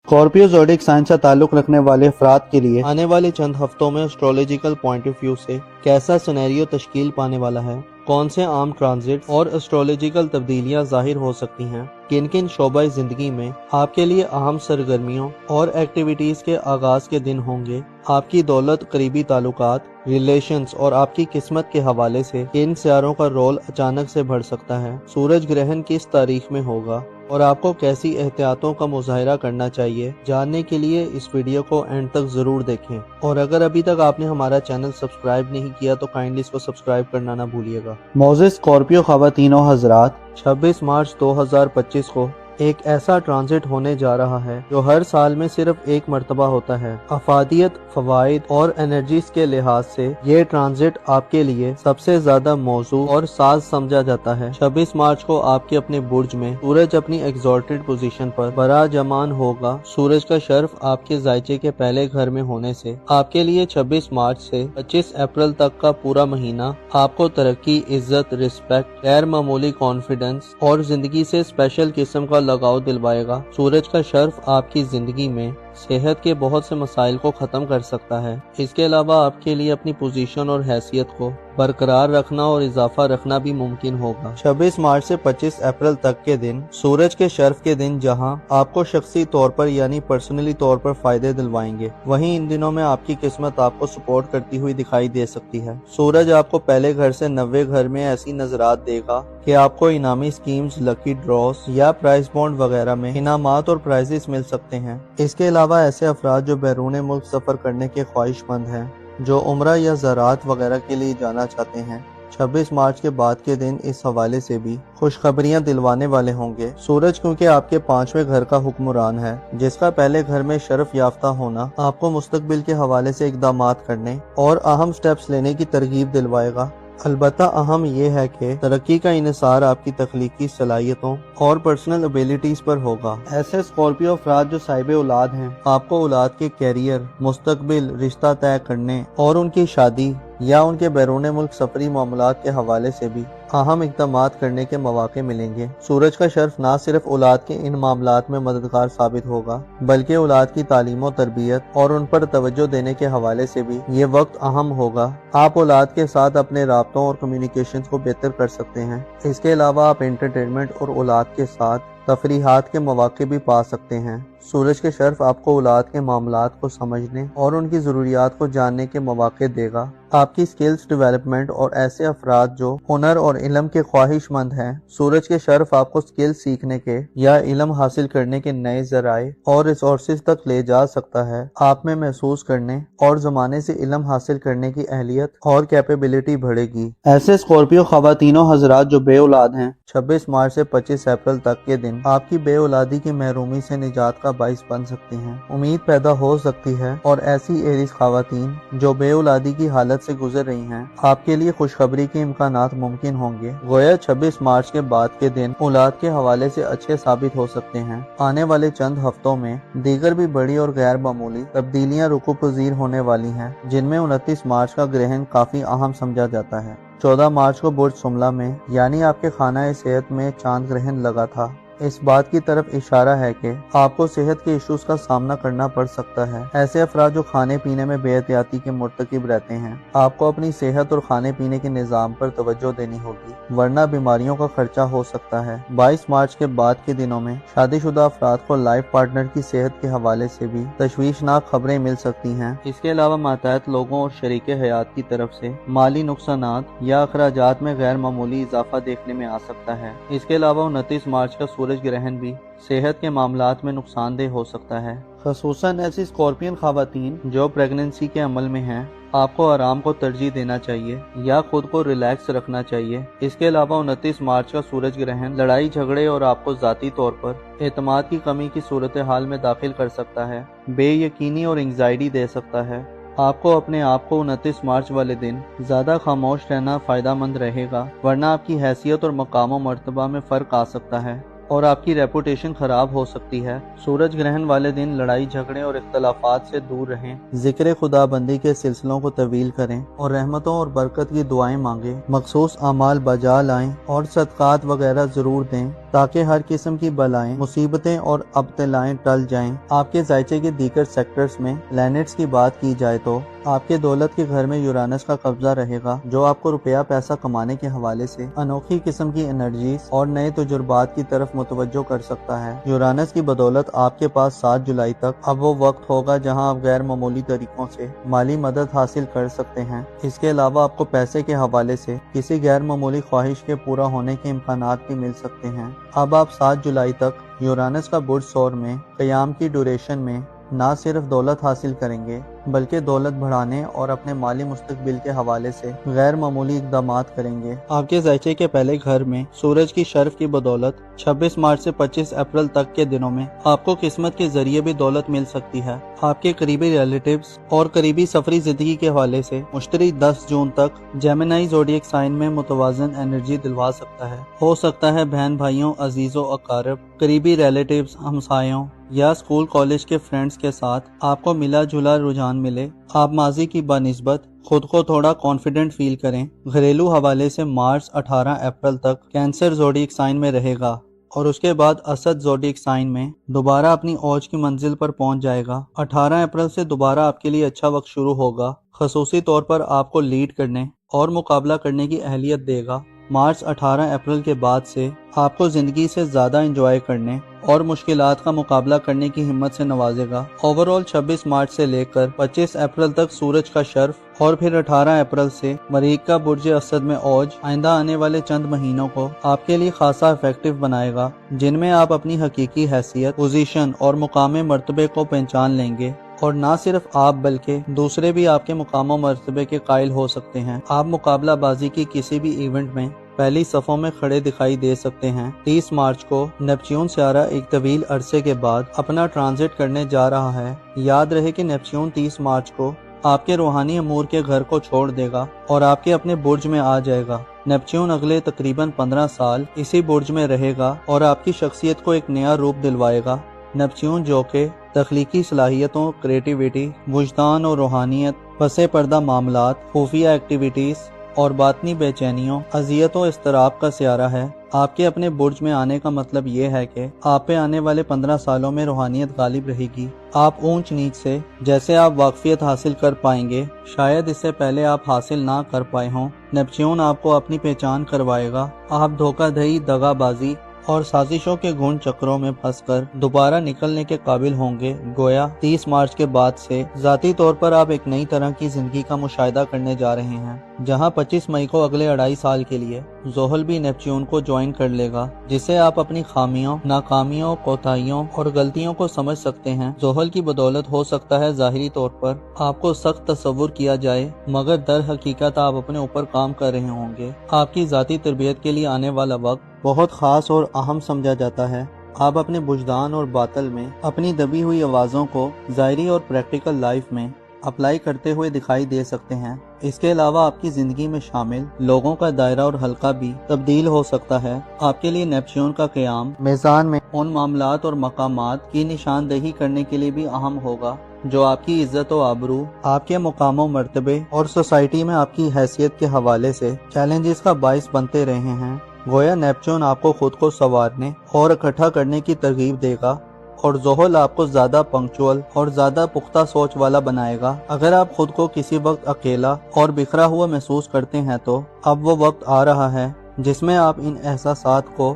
اسکارپیو زوڈک سائن سے تعلق رکھنے والے افراد کے لیے آنے والے چند ہفتوں میں اسٹرولوجیکل پوائنٹ آف ویو سے کیسا سینیریو تشکیل پانے والا ہے، کون سے عام ٹرانزٹ اور اسٹرولوجیکل تبدیلیاں ظاہر ہو سکتی ہیں، کن کن شعبۂ زندگی میں آپ کے لیے اہم سرگرمیوں اور ایکٹیویٹیز کے آغاز کے دن ہوں گے، آپ کی دولت، قریبی تعلقات، ریلیشنز اور آپ کی قسمت کے حوالے سے کن سیاروں کا رول اچانک سے بڑھ سکتا ہے، سورج گرہن کس تاریخ میں ہوگا اور آپ کو کیسی احتیاطوں کا مظاہرہ کرنا چاہیے، جاننے کے لیے اس ویڈیو کو اینڈ تک ضرور دیکھیں۔ اور اگر ابھی تک آپ نے ہمارا چینل سبسکرائب نہیں کیا تو کائنڈلی اس کو سبسکرائب کرنا نہ بھولیے گا۔ معزز اسکارپیو خواتین و حضرات، 26 مارچ 2025 کو ایک ایسا ٹرانزٹ ہونے جا رہا ہے جو ہر سال میں صرف ایک مرتبہ ہوتا ہے۔ افادیت، فوائد اور انرجیز کے لحاظ سے یہ ٹرانزٹ آپ کے لیے سب سے زیادہ موزوں اور ساز سمجھا جاتا ہے۔ 26 مارچ کو آپ کے اپنے برج میں سورج اپنی ایگزالٹڈ پوزیشن پر براجمان ہوگا۔ سورج کا شرف آپ کے زائچے کے پہلے گھر میں ہونے سے آپ کے لیے 26 مارچ سے 25 اپریل تک کا پورا مہینہ آپ کو ترقی، عزت، رسپیکٹ، غیر معمولی کانفیڈنس اور زندگی سے اسپیشل قسم کا لگاؤ دلوائے گا۔ سورج کا شرف آپ کی زندگی میں صحت کے بہت سے مسائل کو ختم کر سکتا ہے۔ اس کے علاوہ آپ کے لیے اپنی پوزیشن اور حیثیت کو برقرار رکھنا اور اضافہ رکھنا بھی ممکن ہوگا۔ 26 مارچ سے 25 اپریل تک کے دن سورج کے شرف کے دن جہاں آپ کو شخصی طور پر یعنی پرسنلی طور پر فائدے دلوائیں گے، وہیں ان دنوں میں آپ کی قسمت آپ کو سپورٹ کرتی ہوئی دکھائی دے سکتی ہے۔ سورج آپ کو پہلے گھر سے 90 گھر میں ایسی نظرات دے گا کہ آپ کو انعامی اسکیمز، لکی ڈراز یا پرائز بانڈ وغیرہ میں انعامات اور پرائزز مل سکتے ہیں۔ اس کے علاوہ ایسے افراد جو بیرون ملک سفر کرنے کے خواہش مند ہیں، جو عمرہ یا زراعت وغیرہ کے لیے جانا چاہتے ہیں، 26 مارچ کے بعد کے دن اس حوالے سے بھی خوشخبریاں دلوانے والے ہوں گے۔ سورج کیونکہ آپ کے 5ویں گھر کا حکمران ہے، جس کا پہلے گھر میں شرف یافتہ ہونا آپ کو مستقبل کے حوالے سے اقدامات کرنے اور اہم سٹیپس لینے کی ترغیب دلوائے گا۔ البتہ اہم یہ ہے کہ ترقی کا انحصار آپ کی تخلیقی صلاحیتوں اور پرسنل ابیلٹیز پر ہوگا۔ ایسے اسکارپیو افراد جو صاحب اولاد ہیں، آپ کو اولاد کے کیریئر، مستقبل، رشتہ طے کرنے اور ان کی شادی یا ان کے بیرون ملک سفری معاملات کے حوالے سے بھی اہم اقدامات کرنے کے مواقع ملیں گے۔ سورج کا شرف نہ صرف اولاد کے ان معاملات میں مددگار ثابت ہوگا، بلکہ اولاد کی تعلیم و تربیت اور ان پر توجہ دینے کے حوالے سے بھی یہ وقت اہم ہوگا۔ آپ اولاد کے ساتھ اپنے رابطوں اور کمیونیکیشن کو بہتر کر سکتے ہیں۔ اس کے علاوہ آپ انٹرٹینمنٹ اور اولاد کے ساتھ تفریحات کے مواقع بھی پا سکتے ہیں۔ سورج کے شرف آپ کو اولاد کے معاملات کو سمجھنے اور ان کی ضروریات کو جاننے کے مواقع دے گا۔ آپ کی سکلز ڈیولپمنٹ اور ایسے افراد جو ہنر اور علم کے خواہش مند ہیں، سورج کے شرف آپ کو سکل سیکھنے کے یا علم حاصل کرنے کے نئے ذرائع اور ریسورسز تک لے جا سکتا ہے۔ آپ میں محسوس کرنے اور زمانے سے علم حاصل کرنے کی اہلیت اور کیپیبلٹی بڑھے گی۔ ایسے اسکارپیو خواتین و حضرات جو بے اولاد ہیں، 26 مارچ سے 25 اپریل تک کے دن آپ کی بے اولادی کی محرومی سے نجات کا باعث بن سکتی ہیں۔ امید پیدا ہو سکتی ہے اور ایسی ایریز خواتین جو بے اولادی کی حالت سے گزر رہی ہیں، آپ کے لیے خوشخبری کے امکانات ممکن ہوں گے۔ گویا 26 مارچ کے بعد کے دن اولاد کے حوالے سے اچھے ثابت ہو سکتے ہیں۔ آنے والے چند ہفتوں میں دیگر بھی بڑی اور غیر معمولی تبدیلیاں رکوع پذیر ہونے والی ہیں، جن میں 29 مارچ کا گرہن کافی اہم سمجھا جاتا ہے۔ 14 مارچ کو برج سملہ میں یعنی آپ کے خانہ صحت میں چاند گرہن لگا تھا۔ اس بات کی طرف اشارہ ہے کہ آپ کو صحت کے ایشوز کا سامنا کرنا پڑ سکتا ہے۔ ایسے افراد جو کھانے پینے میں بے احتیاطی کے مرتکب رہتے ہیں، آپ کو اپنی صحت اور کھانے پینے کے نظام پر توجہ دینی ہوگی، ورنہ بیماریوں کا خرچہ ہو سکتا ہے۔ 22 مارچ کے بعد کے دنوں میں شادی شدہ افراد کو لائف پارٹنر کی صحت کے حوالے سے بھی تشویشناک خبریں مل سکتی ہیں۔ اس کے علاوہ ماتحت لوگوں اور شریک حیات کی طرف سے مالی نقصانات یا اخراجات میں غیر معمولی اضافہ دیکھنے میں آ سکتا ہے۔ اس کے علاوہ 29 مارچ کا سورج گرہن بھی صحت کے معاملات میں نقصان دہ ہو سکتا ہے۔ خصوصاً ایسی اسکارپین خواتین جو پریگننسی کے عمل میں ہیں، آپ کو آرام کو ترجیح دینا چاہیے یا خود کو ریلیکس رکھنا چاہیے۔ اس کے علاوہ 29 مارچ کا سورج گرہن لڑائی جھگڑے اور آپ کو ذاتی طور پر اعتماد کی کمی کی صورتحال میں داخل کر سکتا ہے، بے یقینی اور انگزائٹی دے سکتا ہے۔ آپ کو اپنے آپ کو 29 مارچ والے دن زیادہ خاموش رہنا فائدہ مند رہے گا، ورنہ آپ کی حیثیت اور مقام و مرتبہ میں فرق آ سکتا ہے اور آپ کی ریپوٹیشن خراب ہو سکتی ہے۔ سورج گرہن والے دن لڑائی جھگڑے اور اختلافات سے دور رہیں، ذکر خدا بندی کے سلسلوں کو طویل کریں اور رحمتوں اور برکت کی دعائیں مانگیں، مخصوص اعمال بجا لائیں اور صدقات وغیرہ ضرور دیں تاکہ ہر قسم کی بلائیں، مصیبتیں اور ابتلائیں ٹل جائیں۔ آپ کے ذائچے کے دیگر سیکٹرز میں پلینٹس کی بات کی جائے تو آپ کے دولت کے گھر میں یورانس کا قبضہ رہے گا، جو آپ کو روپیہ پیسہ کمانے کے حوالے سے انوکھی قسم کی انرجیز اور نئے تجربات کی طرف متوجہ کر سکتا ہے۔ یورانس کی بدولت آپ کے پاس 7 جولائی تک اب وہ وقت ہوگا جہاں آپ غیر معمولی طریقوں سے مالی مدد حاصل کر سکتے ہیں۔ اس کے علاوہ آپ کو پیسے کے حوالے سے کسی غیر معمولی خواہش کے پورا ہونے کے امکانات بھی مل سکتے ہیں۔ اب آپ 7 جولائی تک یورانس کا برج ثور میں قیام کی ڈیوریشن میں نہ صرف دولت حاصل کریں گے بلکہ دولت بڑھانے اور اپنے مالی مستقبل کے حوالے سے غیر معمولی اقدامات کریں گے۔ آپ کے ذائچے کے پہلے گھر میں سورج کی شرف کی بدولت 26 مارچ سے 25 اپریل تک کے دنوں میں آپ کو قسمت کے ذریعے بھی دولت مل سکتی ہے۔ آپ کے قریبی ریلیٹیوز اور قریبی سفری زندگی کے حوالے سے مشتری 10 جون تک جیمنائی زوڈیک سائن میں متوازن انرجی دلوا سکتا ہے۔ ہو سکتا ہے بہن بھائیوں، عزیزوں، اقارب، قریبی ریلیٹیوز، ہمسایوں یا اسکول کالج کے فرینڈز کے ساتھ آپ کو ملا جلا رجحان ملے۔ آپ ماضی کی بنسبت خود کو تھوڑا کانفیڈنٹ فیل کریں۔ گھریلو حوالے سے مارس 18 اپریل تک کینسر زوڈیک سائن میں رہے گا اور اس کے بعد اسد زوڈیک سائن میں دوبارہ اپنی اوج کی منزل پر پہنچ جائے گا۔ 18 اپریل سے دوبارہ آپ کے لیے اچھا وقت شروع ہوگا، خصوصی طور پر آپ کو لیڈ کرنے اور مقابلہ کرنے کی اہلیت دے گا۔ مارچ 18 اپریل کے بعد سے آپ کو زندگی سے زیادہ انجوائے کرنے اور مشکلات کا مقابلہ کرنے کی ہمت سے نوازے گا۔ اوورال 26 مارچ سے لے کر 25 اپریل تک سورج کا شرف اور پھر 18 اپریل سے مریخ کا برج اسد میں اوج آئندہ آنے والے چند مہینوں کو آپ کے لیے خاصا افیکٹو بنائے گا، جن میں آپ اپنی حقیقی حیثیت، پوزیشن اور مقام مرتبے کو پہچان لیں گے اور نہ صرف آپ بلکہ دوسرے بھی آپ کے مقام و مرتبے کے قائل ہو سکتے ہیں۔ آپ مقابلہ بازی کی کسی بھی ایونٹ میں پہلی صفوں میں کھڑے دکھائی دے سکتے ہیں۔ 30 مارچ کو نیپچون سیارہ ایک طویل عرصے کے بعد اپنا ٹرانزٹ کرنے جا رہا ہے۔ یاد رہے کہ نیپچون 30 مارچ کو آپ کے روحانی امور کے گھر کو چھوڑ دے گا اور آپ کے اپنے برج میں آ جائے گا۔ نیپچون اگلے تقریباً 15 سال اسی برج میں رہے گا اور آپ کی شخصیت کو ایک نیا روپ دلوائے گا۔ نیپچون جو کہ تخلیقی صلاحیتوں، کریٹیویٹی، وجدان اور روحانیت، پس پردہ معاملات، خفیہ ایکٹیویٹیز اور باطنی بے چینیوں، اذیت و اضطراب کا سیارہ ہے، آپ کے اپنے برج میں آنے کا مطلب یہ ہے کہ آپ پہ آنے والے 15 سالوں میں روحانیت غالب رہے گی۔ آپ اونچ نیچ سے جیسے آپ واقفیت حاصل کر پائیں گے، شاید اس سے پہلے آپ حاصل نہ کر پائے ہوں۔ نیپچون آپ کو اپنی پہچان کروائے گا۔ آپ دھوکہ دہی، دغا بازی اور سازشوں کے گھن چکروں میں پھنس کر دوبارہ نکلنے کے قابل ہوں گے۔ گویا 30 مارچ کے بعد سے ذاتی طور پر آپ ایک نئی طرح کی زندگی کا مشاہدہ کرنے جا رہے ہیں، جہاں 25 مئی کو اگلے 2.5 سال کے لیے زحل بھی نیپچون کو جوائن کر لے گا، جسے آپ اپنی خامیوں، ناکامیوں، کوتاہیوں اور غلطیوں کو سمجھ سکتے ہیں۔ زحل کی بدولت ہو سکتا ہے ظاہری طور پر آپ کو سخت تصور کیا جائے، مگر در حقیقت آپ اپنے اوپر کام کر رہے ہوں گے۔ آپ کی ذاتی تربیت کے لیے آنے والا وقت بہت خاص اور اہم سمجھا جاتا ہے۔ آپ اپنے وجدان اور باطل میں اپنی دبی ہوئی آوازوں کو ظاہری اور پریکٹیکل لائف میں اپلائی کرتے ہوئے دکھائی دے سکتے ہیں۔ اس کے علاوہ آپ کی زندگی میں شامل لوگوں کا دائرہ اور حلقہ بھی تبدیل ہو سکتا ہے۔ آپ کے لیے نیپچون کا قیام میزان میں ان معاملات اور مقامات کی نشاندہی کرنے کے لیے بھی اہم ہوگا جو آپ کی عزت و آبرو، آپ کے مقام و مرتبے اور سوسائٹی میں آپ کی حیثیت کے حوالے سے چیلنجز کا باعث بنتے رہے ہیں۔ گویا نیپچون آپ کو خود کو سنوارنے اور اکٹھا کرنے کی ترغیب دے گا اور زحل آپ کو زیادہ پنکچوئل اور زیادہ پختہ سوچ والا بنائے گا۔ اگر آپ خود کو کسی وقت اکیلا اور بکھرا ہوا محسوس کرتے ہیں تو اب وہ وقت آ رہا ہے جس میں آپ ان احساسات کو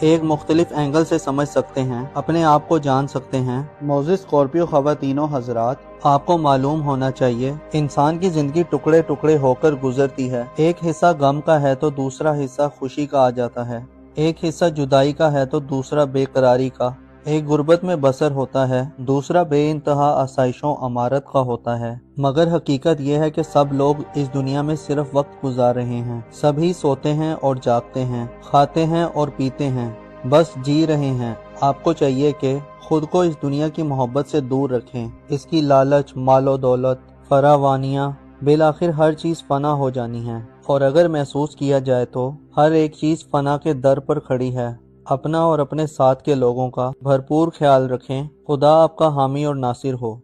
ایک مختلف اینگل سے سمجھ سکتے ہیں، اپنے آپ کو جان سکتے ہیں۔ معزز اسکارپیو خواتین و حضرات، آپ کو معلوم ہونا چاہیے انسان کی زندگی ٹکڑے ٹکڑے ہو کر گزرتی ہے۔ ایک حصہ غم کا ہے تو دوسرا حصہ خوشی کا آ جاتا ہے، ایک حصہ جدائی کا ہے تو دوسرا بے قراری کا، ایک غربت میں بسر ہوتا ہے، دوسرا بے انتہا آسائشوں امارت کا ہوتا ہے۔ مگر حقیقت یہ ہے کہ سب لوگ اس دنیا میں صرف وقت گزار رہے ہیں، سبھی سوتے ہیں اور جاگتے ہیں، کھاتے ہیں اور پیتے ہیں، بس جی رہے ہیں۔ آپ کو چاہیے کہ خود کو اس دنیا کی محبت سے دور رکھیں۔ اس کی لالچ، مال و دولت، فراوانیاں، بالآخر ہر چیز فنا ہو جانی ہے، اور اگر محسوس کیا جائے تو ہر ایک چیز فنا کے در پر کھڑی ہے۔ اپنا اور اپنے ساتھ کے لوگوں کا بھرپور خیال رکھیں۔ خدا آپ کا حامی اور ناصر ہو۔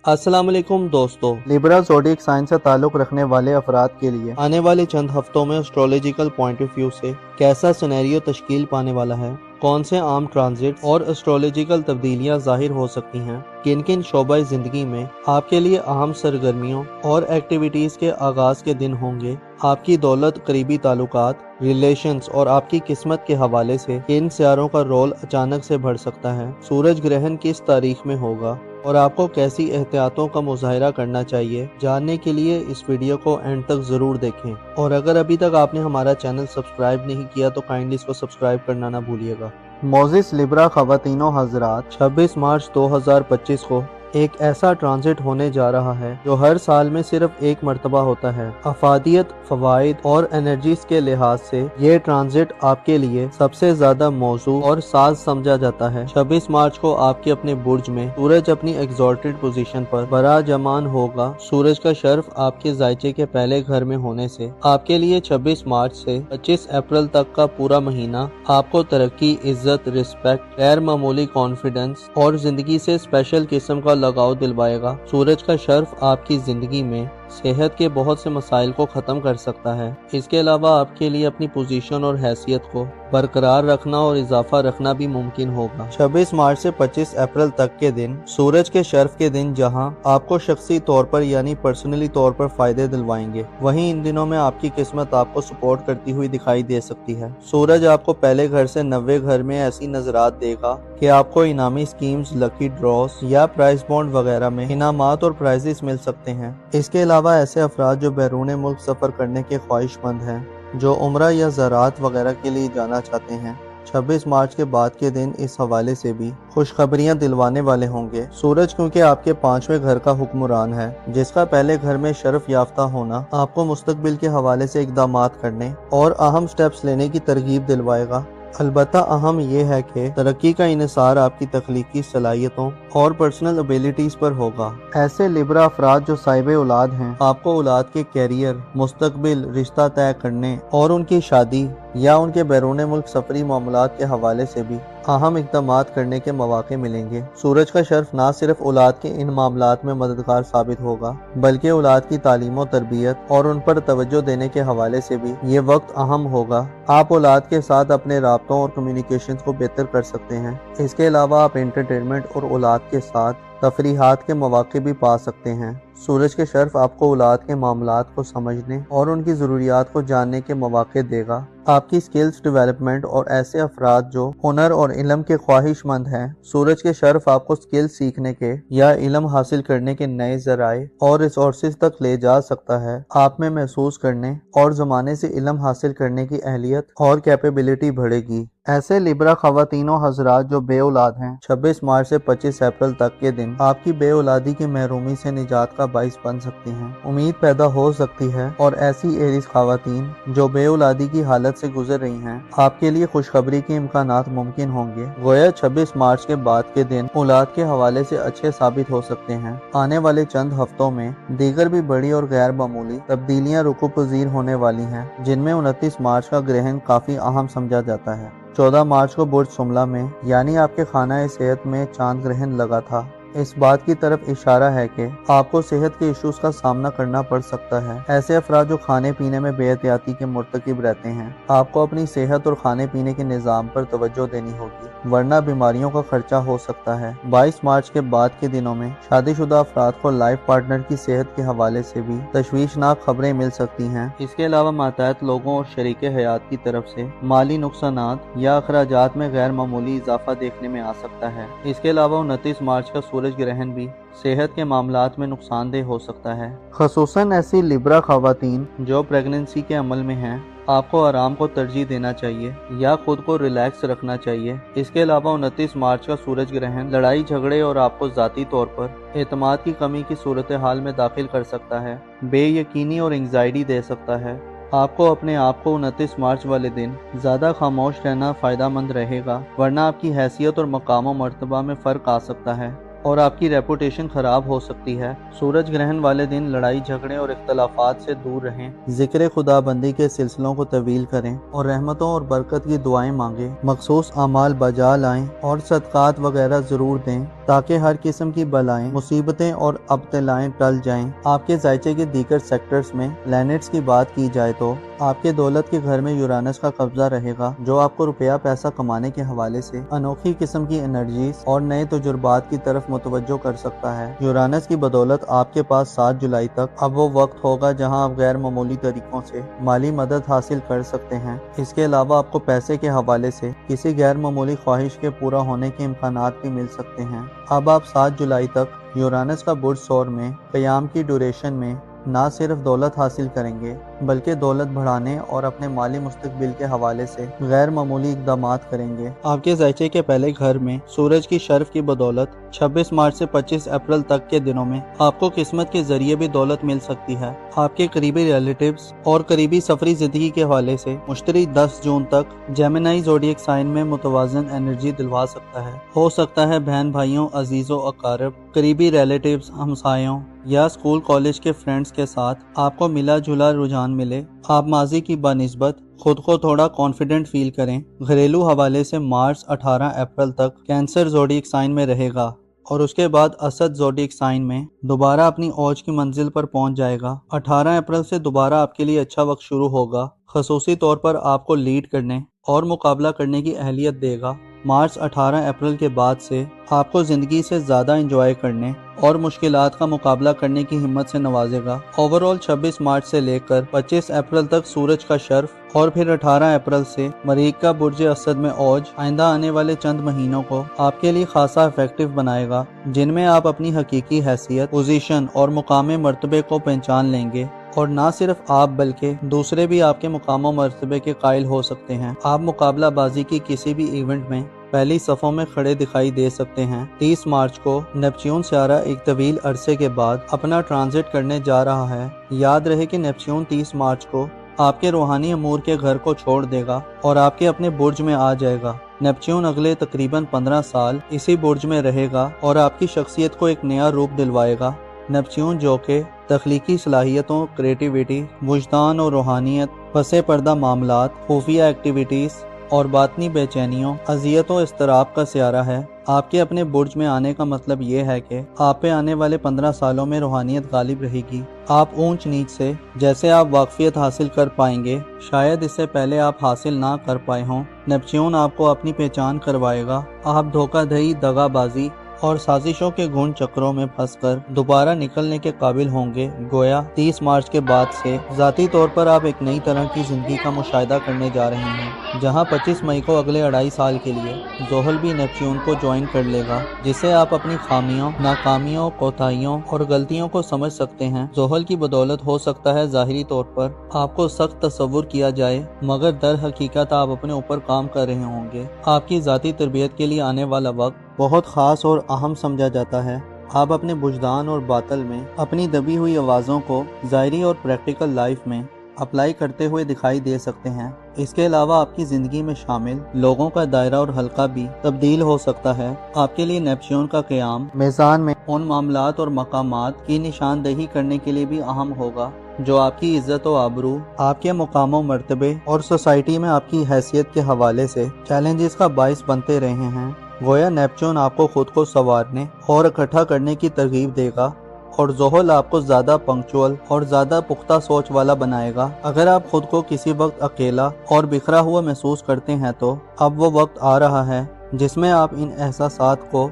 السلام علیکم دوستو، لیبرا زوڈیک سائنس سے تعلق رکھنے والے افراد کے لیے آنے والے چند ہفتوں میں اسٹرولوجیکل پوائنٹ آف ویو سے کیسا سینیریو تشکیل پانے والا ہے، کون سے عام ٹرانزٹ اور اسٹرولوجیکل تبدیلیاں ظاہر ہو سکتی ہیں، کن کن شعبہ زندگی میں آپ کے لیے اہم سرگرمیوں اور ایکٹیویٹیز کے آغاز کے دن ہوں گے، آپ کی دولت، قریبی تعلقات، ریلیشنز اور آپ کی قسمت کے حوالے سے کن سیاروں کا رول اچانک سے بڑھ سکتا ہے، سورج گرہن کس تاریخ میں ہوگا اور آپ کو کیسی احتیاطوں کا مظاہرہ کرنا چاہیے، جاننے کے لیے اس ویڈیو کو اینڈ تک ضرور دیکھیں۔ اور اگر ابھی تک آپ نے ہمارا چینل سبسکرائب نہیں کیا تو کائنڈلی اس کو سبسکرائب کرنا نہ بھولیے گا۔ موزس لیبرا خواتین و حضرات، 26 مارچ 2025 کو ایک ایسا ٹرانزٹ ہونے جا رہا ہے جو ہر سال میں صرف ایک مرتبہ ہوتا ہے۔ افادیت، فوائد اور انرجیز کے لحاظ سے یہ ٹرانزٹ آپ کے لیے سب سے زیادہ موزوں اور ساز سمجھا جاتا ہے۔ 26 مارچ کو آپ کے اپنے برج میں سورج اپنی ایگزالٹڈ پوزیشن پر براجمان ہوگا۔ سورج کا شرف آپ کے زائچے کے پہلے گھر میں ہونے سے آپ کے لیے 26 مارچ سے 25 اپریل تک کا پورا مہینہ آپ کو ترقی، عزت، رسپیکٹ، غیر معمولی کانفیڈنس اور زندگی سے اسپیشل قسم کا لگاؤ دلوائے گا۔ سورج کا شرف آپ کی زندگی میں صحت کے بہت سے مسائل کو ختم کر سکتا ہے۔ اس کے علاوہ آپ کے لیے اپنی پوزیشن اور حیثیت کو برقرار رکھنا اور اضافہ رکھنا بھی ممکن ہوگا۔ 26 مارچ سے 25 اپریل تک کے دن سورج کے شرف کے دن جہاں آپ کو شخصی طور پر یعنی پرسنلی طور پر فائدے دلوائیں گے، وہیں ان دنوں میں آپ کی قسمت آپ کو سپورٹ کرتی ہوئی دکھائی دے سکتی ہے۔ سورج آپ کو پہلے گھر سے 90 گھر میں ایسی نظرات دے گا کہ آپ کو انعامی سکیمز، لکی ڈراز یا پرائز بانڈ وغیرہ میں انعامات اور پرائزز مل سکتے ہیں۔ اس کے علاوہ ایسے افراد جو بیرون ملک سفر کرنے کے خواہش مند ہیں، جو عمرہ یا زراعت وغیرہ کے لیے جانا چاہتے ہیں، 26 مارچ کے بعد کے دن اس حوالے سے بھی خوشخبریاں دلوانے والے ہوں گے۔ سورج کیونکہ آپ کے 5ویں گھر کا حکمران ہے، جس کا پہلے گھر میں شرف یافتہ ہونا آپ کو مستقبل کے حوالے سے اقدامات کرنے اور اہم سٹیپس لینے کی ترغیب دلوائے گا۔ البتہ اہم یہ ہے کہ ترقی کا انحصار آپ کی تخلیقی صلاحیتوں اور پرسنل ابیلٹیز پر ہوگا۔ ایسے لیبرا افراد جو صاحب اولاد ہیں، آپ کو اولاد کے کیریئر، مستقبل، رشتہ طے کرنے اور ان کی شادی یا ان کے بیرون ملک سفری معاملات کے حوالے سے بھی اہم اقدامات کرنے کے مواقع ملیں گے۔ سورج کا شرف نہ صرف اولاد کے ان معاملات میں مددگار ثابت ہوگا، بلکہ اولاد کی تعلیم و تربیت اور ان پر توجہ دینے کے حوالے سے بھی یہ وقت اہم ہوگا۔ آپ اولاد کے ساتھ اپنے رابطوں اور کمیونیکیشنز کو بہتر کر سکتے ہیں۔ اس کے علاوہ آپ انٹرٹینمنٹ اور اولاد کے ساتھ تفریحات کے مواقع بھی پا سکتے ہیں۔ سورج کے شرف آپ کو اولاد کے معاملات کو سمجھنے اور ان کی ضروریات کو جاننے کے مواقع دے گا۔ آپ کی سکلز ڈیولپمنٹ اور ایسے افراد جو ہنر اور علم کے خواہش مند ہیں، سورج کے شرف آپ کو سکل سیکھنے کے یا علم حاصل کرنے کے نئے ذرائع اور ریسورسز تک لے جا سکتا ہے۔ آپ میں محسوس کرنے اور زمانے سے علم حاصل کرنے کی اہلیت اور کیپیبلٹی بڑھے گی۔ ایسے لیبرا خواتین و حضرات جو بے اولاد ہیں، 26 مارچ سے 25 اپریل تک کے دن آپ کی بے اولادی کی محرومی سے نجات کا باعث بن سکتی ہیں۔ امید پیدا ہو سکتی ہے اور ایسی ایریز خواتین جو بے اولادی کی حالت سے گزر رہی ہیں، آپ کے لیے خوشخبری کے امکانات ممکن ہوں گے۔ گویا 26 مارچ کے بعد کے دن اولاد کے حوالے سے اچھے ثابت ہو سکتے ہیں۔ آنے والے چند ہفتوں میں دیگر بھی بڑی اور غیر معمولی تبدیلیاں رکوع پذیر ہونے والی ہیں، جن میں 29 مارچ کا گرہن کافی اہم سمجھا جاتا ہے۔ 14 مارچ کو برج شملہ میں یعنی آپ کے خانہ صحت میں چاند گرہن لگا تھا۔ اس بات کی طرف اشارہ ہے کہ آپ کو صحت کے ایشوز کا سامنا کرنا پڑ سکتا ہے۔ ایسے افراد جو کھانے پینے میں بے احتیاطی کے مرتکب رہتے ہیں، آپ کو اپنی صحت اور کھانے پینے کے نظام پر توجہ دینی ہوگی، ورنہ بیماریوں کا خرچہ ہو سکتا ہے۔ 22 مارچ کے بعد کے دنوں میں شادی شدہ افراد کو لائف پارٹنر کی صحت کے حوالے سے بھی تشویشناک خبریں مل سکتی ہیں۔ اس کے علاوہ ماتحت لوگوں اور شریک حیات کی طرف سے مالی نقصانات یا اخراجات میں غیر معمولی اضافہ دیکھنے میں آ سکتا ہے۔ اس کے علاوہ 29 مارچ کا سورج گرہن بھی صحت کے معاملات میں نقصان دہ ہو سکتا ہے، خصوصاً ایسی لیبرا خواتین جو پریگننسی کے عمل میں ہیں۔ آپ کو آرام کو ترجیح دینا چاہیے یا خود کو ریلیکس رکھنا چاہیے۔ اس کے علاوہ 29 مارچ کا سورج گرہن لڑائی جھگڑے اور آپ کو ذاتی طور پر اعتماد کی کمی کی صورتحال میں داخل کر سکتا ہے، بے یقینی اور انگزائٹی دے سکتا ہے۔ آپ کو اپنے آپ کو 29 مارچ والے دن زیادہ خاموش رہنا فائدہ مند رہے گا، ورنہ آپ کی حیثیت اور مقام و مرتبہ میں فرق آ سکتا ہے اور آپ کی ریپوٹیشن خراب ہو سکتی ہے۔ سورج گرہن والے دن لڑائی جھگڑے اور اختلافات سے دور رہیں، ذکر خدا بندی کے سلسلوں کو طویل کریں اور رحمتوں اور برکت کی دعائیں مانگیں، مخصوص اعمال بجا لائیں اور صدقات وغیرہ ضرور دیں تاکہ ہر قسم کی بلائیں، مصیبتیں اور ابتلائیں ٹل جائیں۔ آپ کے ذائچے کے دیگر سیکٹرز میں پلینٹس کی بات کی جائے تو آپ کے دولت کے گھر میں یورانس کا قبضہ رہے گا، جو آپ کو روپیہ پیسہ کمانے کے حوالے سے انوکھی قسم کی انرجیز اور نئے تجربات کی طرف متوجہ کر سکتا ہے۔ یورانس کی بدولت آپ کے پاس 7 جولائی تک اب وہ وقت ہوگا جہاں آپ غیر معمولی طریقوں سے مالی مدد حاصل کر سکتے ہیں۔ اس کے علاوہ آپ کو پیسے کے حوالے سے کسی غیر معمولی خواہش کے پورا ہونے کے امکانات بھی مل سکتے ہیں۔ اب آپ 7 جولائی تک یورانس کا برج ثور میں قیام کی ڈیوریشن میں نہ صرف دولت حاصل کریں گے بلکہ دولت بڑھانے اور اپنے مالی مستقبل کے حوالے سے غیر معمولی اقدامات کریں گے۔ آپ کے ذائچے کے پہلے گھر میں سورج کی شرف کی بدولت 26 مارچ سے 25 اپریل تک کے دنوں میں آپ کو قسمت کے ذریعے بھی دولت مل سکتی ہے۔ آپ کے قریبی ریلیٹیوز اور قریبی سفری زندگی کے حوالے سے مشتری 10 جون تک جیمنائی زوڈیک سائن میں متوازن انرجی دلوا سکتا ہے۔ ہو سکتا ہے بہن بھائیوں، عزیزوں، اقارب، قریبی ریلیٹیوز، ہمسایوں یا اسکول کالج کے فرینڈز کے ساتھ آپ کو ملا جلا رجحان ملے۔ آپ ماضی کی بنسبت خود کو تھوڑا کانفیڈنٹ فیل کریں۔ گھریلو حوالے سے مارچ 18 اپریل تک کینسر زوڈیک سائن میں رہے گا اور اس کے بعد اسد زوڈیک سائن میں دوبارہ اپنی اوج کی منزل پر پہنچ جائے گا۔ 18 اپریل سے دوبارہ آپ کے لیے اچھا وقت شروع ہوگا، خصوصی طور پر آپ کو لیڈ کرنے اور مقابلہ کرنے کی اہلیت دے گا۔ مارچ 18 اپریل کے بعد سے آپ کو زندگی سے زیادہ انجوائے کرنے اور مشکلات کا مقابلہ کرنے کی ہمت سے نوازے گا۔ اوورال 26 مارچ سے لے کر 25 اپریل تک سورج کا شرف اور پھر 18 اپریل سے مریخ کا برج اسد میں اوج آئندہ آنے والے چند مہینوں کو آپ کے لیے خاصا افیکٹو بنائے گا، جن میں آپ اپنی حقیقی حیثیت، پوزیشن اور مقام مرتبے کو پہچان لیں گے اور نہ صرف آپ بلکہ دوسرے بھی آپ کے مقام و مرتبے کے قائل ہو سکتے ہیں۔ آپ مقابلہ بازی کی کسی بھی ایونٹ میں پہلی صفوں میں کھڑے دکھائی دے سکتے ہیں۔ 30 مارچ کو نیپچون سیارہ ایک طویل عرصے کے بعد اپنا ٹرانزٹ کرنے جا رہا ہے۔ یاد رہے کہ نیپچون 30 مارچ کو آپ کے روحانی امور کے گھر کو چھوڑ دے گا اور آپ کے اپنے برج میں آ جائے گا۔ نیپچون اگلے تقریباً 15 سال اسی برج میں رہے گا اور آپ کی شخصیت کو ایک نیا روپ دلوائے گا۔ نیپچون جو کہ تخلیقی صلاحیتوں، کریٹیویٹی، وجدان اور روحانیت، پس پردہ معاملات، خفیہ ایکٹیویٹیز اور باطنی بے چینیوں، اذیت و اضطراب کا سیارہ ہے، آپ کے اپنے برج میں آنے کا مطلب یہ ہے کہ آپ پہ آنے والے 15 سالوں میں روحانیت غالب رہے گی۔ آپ اونچ نیچ سے جیسے آپ واقفیت حاصل کر پائیں گے، شاید اس سے پہلے آپ حاصل نہ کر پائے ہوں۔ نیپچون آپ کو اپنی پہچان کروائے گا۔ آپ دھوکہ دہی، دغا بازی اور سازشوں کے گھن چکروں میں پھنس کر دوبارہ نکلنے کے قابل ہوں گے۔ گویا 30 مارچ کے بعد سے ذاتی طور پر آپ ایک نئی طرح کی زندگی کا مشاہدہ کرنے جا رہے ہیں، جہاں 25 مئی کو اگلے 2.5 سال کے لیے زحل بھی نیپچون کو جوائن کر لے گا، جسے آپ اپنی خامیوں، ناکامیوں، کوتاہیوں اور غلطیوں کو سمجھ سکتے ہیں۔ زحل کی بدولت ہو سکتا ہے ظاہری طور پر آپ کو سخت تصور کیا جائے، مگر در حقیقت آپ اپنے اوپر کام کر رہے ہوں گے۔ آپ کی ذاتی تربیت کے لیے آنے والا وقت بہت خاص اور اہم سمجھا جاتا ہے۔ آپ اپنے وجدان اور باطن میں اپنی دبی ہوئی آوازوں کو ظاہری اور پریکٹیکل لائف میں اپلائی کرتے ہوئے دکھائی دے سکتے ہیں۔ اس کے علاوہ آپ کی زندگی میں شامل لوگوں کا دائرہ اور حلقہ بھی تبدیل ہو سکتا ہے۔ آپ کے لیے نیپچون کا قیام میزان میں ان معاملات اور مقامات کی نشاندہی کرنے کے لیے بھی اہم ہوگا جو آپ کی عزت و آبرو، آپ کے مقام و مرتبے اور سوسائٹی میں آپ کی حیثیت کے حوالے سے چیلنجز کا باعث بنتے رہے ہیں۔ گویا نیپچون آپ کو خود کو سنوارنے اور اکٹھا کرنے کی ترغیب دے گا اور زحل آپ کو زیادہ پنکچوئل اور زیادہ پختہ سوچ والا بنائے گا۔ اگر آپ خود کو کسی وقت اکیلا اور بکھرا ہوا محسوس کرتے ہیں تو اب وہ وقت آ رہا ہے جس میں آپ ان احساسات کو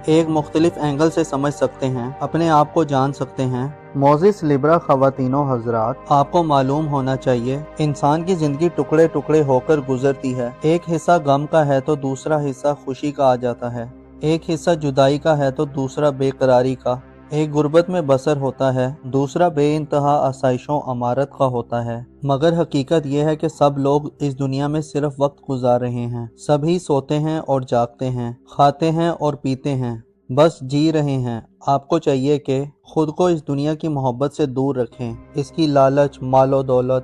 ایک مختلف اینگل سے سمجھ سکتے ہیں، اپنے آپ کو جان سکتے ہیں۔ موزس لیبرا خواتین و حضرات، آپ کو معلوم ہونا چاہیے انسان کی زندگی ٹکڑے ٹکڑے ہو کر گزرتی ہے۔ ایک حصہ غم کا ہے تو دوسرا حصہ خوشی کا آ جاتا ہے، ایک حصہ جدائی کا ہے تو دوسرا بے قراری کا، ایک غربت میں بسر ہوتا ہے، دوسرا بے انتہا آسائشوں امارت کا ہوتا ہے۔ مگر حقیقت یہ ہے کہ سب لوگ اس دنیا میں صرف وقت گزار رہے ہیں، سبھی سوتے ہیں اور جاگتے ہیں، کھاتے ہیں اور پیتے ہیں، بس جی رہے ہیں۔ آپ کو چاہیے کہ خود کو اس دنیا کی محبت سے دور رکھیں، اس کی لالچ، مال و دولت،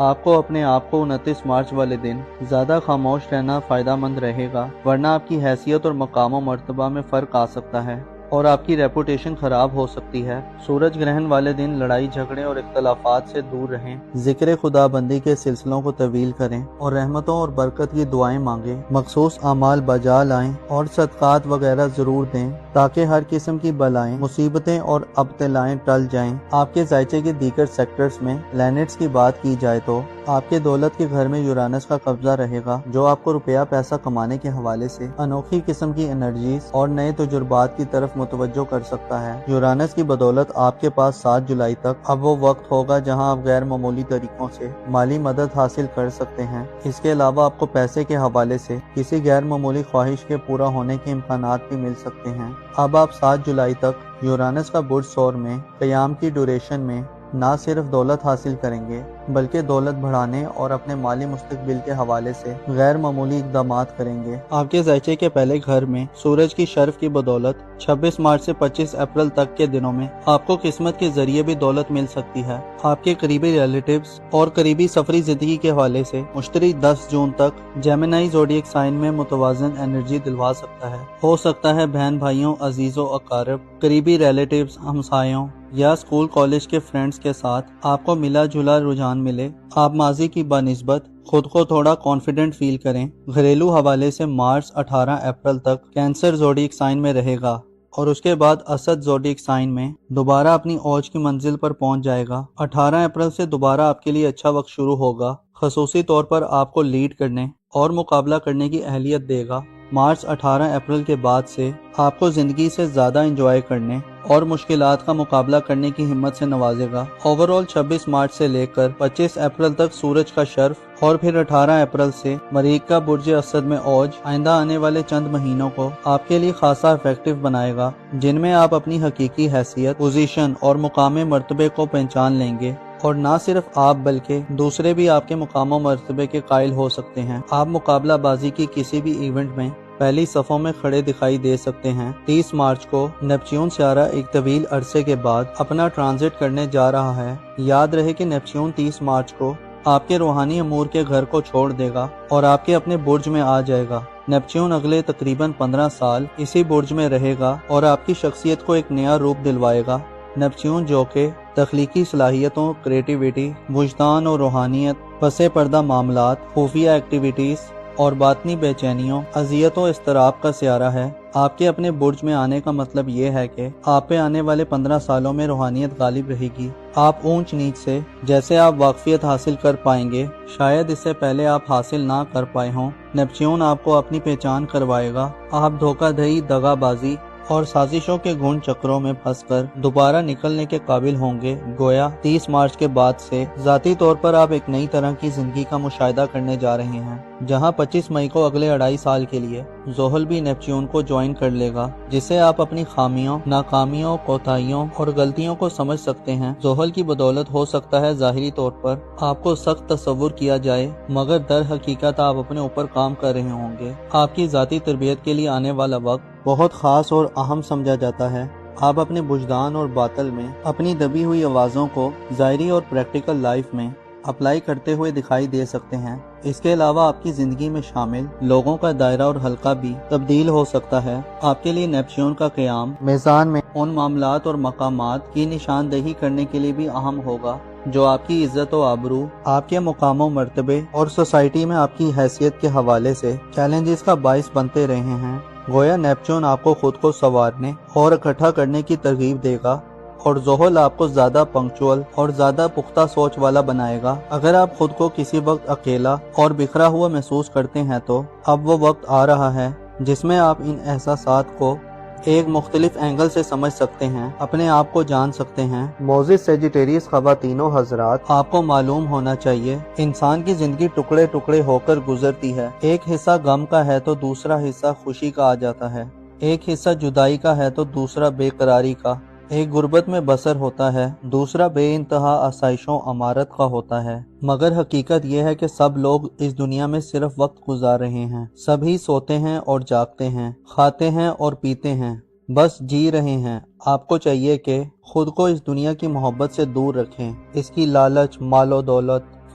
آپ کو اپنے آپ کو 29 مارچ والے دن زیادہ خاموش رہنا فائدہ مند رہے گا، ورنہ آپ کی حیثیت اور مقام و مرتبہ میں فرق آ سکتا ہے اور آپ کی ریپوٹیشن خراب ہو سکتی ہے۔ سورج گرہن والے دن لڑائی جھگڑے اور اختلافات سے دور رہیں، ذکر خدا بندی کے سلسلوں کو طویل کریں اور رحمتوں اور برکت کی دعائیں مانگیں، مخصوص اعمال بجا لائیں اور صدقات وغیرہ ضرور دیں تاکہ ہر قسم کی بلائیں، مصیبتیں اور ابتلائیں ٹل جائیں۔ آپ کے ذائچے کے دیگر سیکٹرز میں پلینٹس کی بات کی جائے تو آپ کے دولت کے گھر میں یورانس کا قبضہ رہے گا، جو آپ کو روپیہ پیسہ کمانے کے حوالے سے انوکھی قسم کی انرجیز اور نئے تجربات کی طرف متوجہ کر سکتا ہے۔ یورانس کی بدولت آپ کے پاس 7 جولائی تک اب وہ وقت ہوگا جہاں آپ غیر معمولی طریقوں سے مالی مدد حاصل کر سکتے ہیں۔ اس کے علاوہ آپ کو پیسے کے حوالے سے کسی غیر معمولی خواہش کے پورا ہونے کے امکانات بھی مل سکتے ہیں۔ اب آپ 7 جولائی تک یورانس کا برج ثور میں قیام کی ڈیوریشن میں نہ صرف دولت حاصل کریں گے بلکہ دولت بڑھانے اور اپنے مالی مستقبل کے حوالے سے غیر معمولی اقدامات کریں گے۔ آپ کے ذائچے کے پہلے گھر میں سورج کی شرف کی بدولت 26 مارچ سے 25 اپریل تک کے دنوں میں آپ کو قسمت کے ذریعے بھی دولت مل سکتی ہے۔ آپ کے قریبی ریلیٹیوز اور قریبی سفری زندگی کے حوالے سے مشتری 10 جون تک جیمنائی زوڈیک سائن میں متوازن انرجی دلوا سکتا ہے۔ ہو سکتا ہے بہن بھائیوں، عزیزوں، اقارب، قریبی ریلیٹیوز، ہمسایوں یا اسکول کالج کے فرینڈز کے ساتھ آپ کو ملا جلا رجحان ملے۔ آپ ماضی کی بنسبت خود کو تھوڑا کانفیڈنٹ فیل کریں۔ گھریلو حوالے سے مارس 18 اپریل تک کینسر زوڈیک سائن میں رہے گا اور اس کے بعد اسد زوڈیک سائن میں دوبارہ اپنی اوج کی منزل پر پہنچ جائے گا۔ 18 اپریل سے دوبارہ آپ کے لیے اچھا وقت شروع ہوگا، خصوصی طور پر آپ کو لیڈ کرنے اور مقابلہ کرنے کی اہلیت دے گا۔ مارچ 18 اپریل کے بعد سے آپ کو زندگی سے زیادہ انجوائے کرنے اور مشکلات کا مقابلہ کرنے کی ہمت سے نوازے گا۔ اوورال 26 مارچ سے لے کر 25 اپریل تک سورج کا شرف اور پھر 18 اپریل سے مریخ کا برج اسد میں اوج آئندہ آنے والے چند مہینوں کو آپ کے لیے خاصا افیکٹو بنائے گا، جن میں آپ اپنی حقیقی حیثیت، پوزیشن اور مقام مرتبے کو پہچان لیں گے اور نہ صرف آپ بلکہ دوسرے بھی آپ کے مقام و مرتبے کے قائل ہو سکتے ہیں۔ آپ مقابلہ بازی کی کسی بھی ایونٹ میں پہلی صفوں میں کھڑے دکھائی دے سکتے ہیں۔ 30 مارچ کو نیپچون سیارہ ایک طویل عرصے کے بعد اپنا ٹرانزٹ کرنے جا رہا ہے۔ یاد رہے کہ نیپچون 30 مارچ کو آپ کے روحانی امور کے گھر کو چھوڑ دے گا اور آپ کے اپنے برج میں آ جائے گا۔ نیپچون اگلے تقریباً 15 سال اسی برج میں رہے گا اور آپ کی شخصیت کو ایک نیا روپ دلوائے گا۔ نیپچون جو کہ تخلیقی صلاحیتوں، کریٹیویٹی، وجدان اور روحانیت، پس پردہ معاملات، خفیہ ایکٹیویٹیز اور باطنی بے چینیوں، اذیت و اضطراب کا سیارہ ہے، آپ کے اپنے برج میں آنے کا مطلب یہ ہے کہ آپ پہ آنے والے 15 سالوں میں روحانیت غالب رہے گی۔ آپ اونچ نیچ سے جیسے آپ واقفیت حاصل کر پائیں گے، شاید اس سے پہلے آپ حاصل نہ کر پائے ہوں۔ نیپچون آپ کو اپنی پہچان کروائے گا۔ آپ دھوکہ دہی، دغا بازی اور سازشوں کے گھن چکروں میں پھنس کر دوبارہ نکلنے کے قابل ہوں گے۔ گویا 30 مارچ کے بعد سے ذاتی طور پر آپ ایک نئی طرح کی زندگی کا مشاہدہ کرنے جا رہے ہیں، جہاں 25 مئی کو اگلے 2.5 سال کے لیے زحل بھی نیپچون کو جوائن کر لے گا، جسے آپ اپنی خامیوں، ناکامیوں، کوتاہیوں اور غلطیوں کو سمجھ سکتے ہیں۔ زحل کی بدولت ہو سکتا ہے ظاہری طور پر آپ کو سخت تصور کیا جائے، مگر در حقیقت آپ اپنے اوپر کام کر رہے ہوں گے۔ آپ کی ذاتی تربیت کے لیے آنے والا وقت بہت خاص اور اہم سمجھا جاتا ہے۔ آپ اپنے وجدان اور باطن میں اپنی دبی ہوئی آوازوں کو ظاہری اور پریکٹیکل لائف میں اپلائی کرتے ہوئے دکھائی دے سکتے ہیں۔ اس کے علاوہ آپ کی زندگی میں شامل لوگوں کا دائرہ اور حلقہ بھی تبدیل ہو سکتا ہے۔ آپ کے لیے نیپچون کا قیام میزان میں ان معاملات اور مقامات کی نشاندہی کرنے کے لیے بھی اہم ہوگا جو آپ کی عزت و آبرو، آپ کے مقام و مرتبے اور سوسائٹی میں آپ کی حیثیت کے حوالے سے چیلنجز کا باعث بنتے رہے ہیں۔ گویا نیپچون آپ کو خود کو سنوارنے اور اکٹھا کرنے کی ترغیب دے گا اور زحل آپ کو زیادہ پنکچوئل اور زیادہ پختہ سوچ والا بنائے گا۔ اگر آپ خود کو کسی وقت اکیلا اور بکھرا ہوا محسوس کرتے ہیں تو اب وہ وقت آ رہا ہے جس میں آپ ان احساسات کو ایک مختلف اینگل سے سمجھ سکتے ہیں، اپنے آپ کو جان سکتے ہیں۔ موزس سیجیٹیریس خواتین و حضرات، آپ کو معلوم ہونا چاہیے انسان کی زندگی ٹکڑے ٹکڑے ہو کر گزرتی ہے۔ ایک حصہ غم کا ہے تو دوسرا حصہ خوشی کا آ جاتا ہے، ایک حصہ جدائی کا ہے تو دوسرا بے قراری کا، ایک غربت میں بسر ہوتا ہے، دوسرا بے انتہا آسائشوں امارت کا ہوتا ہے۔ مگر حقیقت یہ ہے کہ سب لوگ اس دنیا میں صرف وقت گزار رہے ہیں، سبھی سوتے ہیں اور جاگتے ہیں، کھاتے ہیں اور پیتے ہیں، بس جی رہے ہیں۔ آپ کو چاہیے کہ خود کو اس دنیا کی محبت سے دور رکھیں، اس کی لالچ، مال و دولت،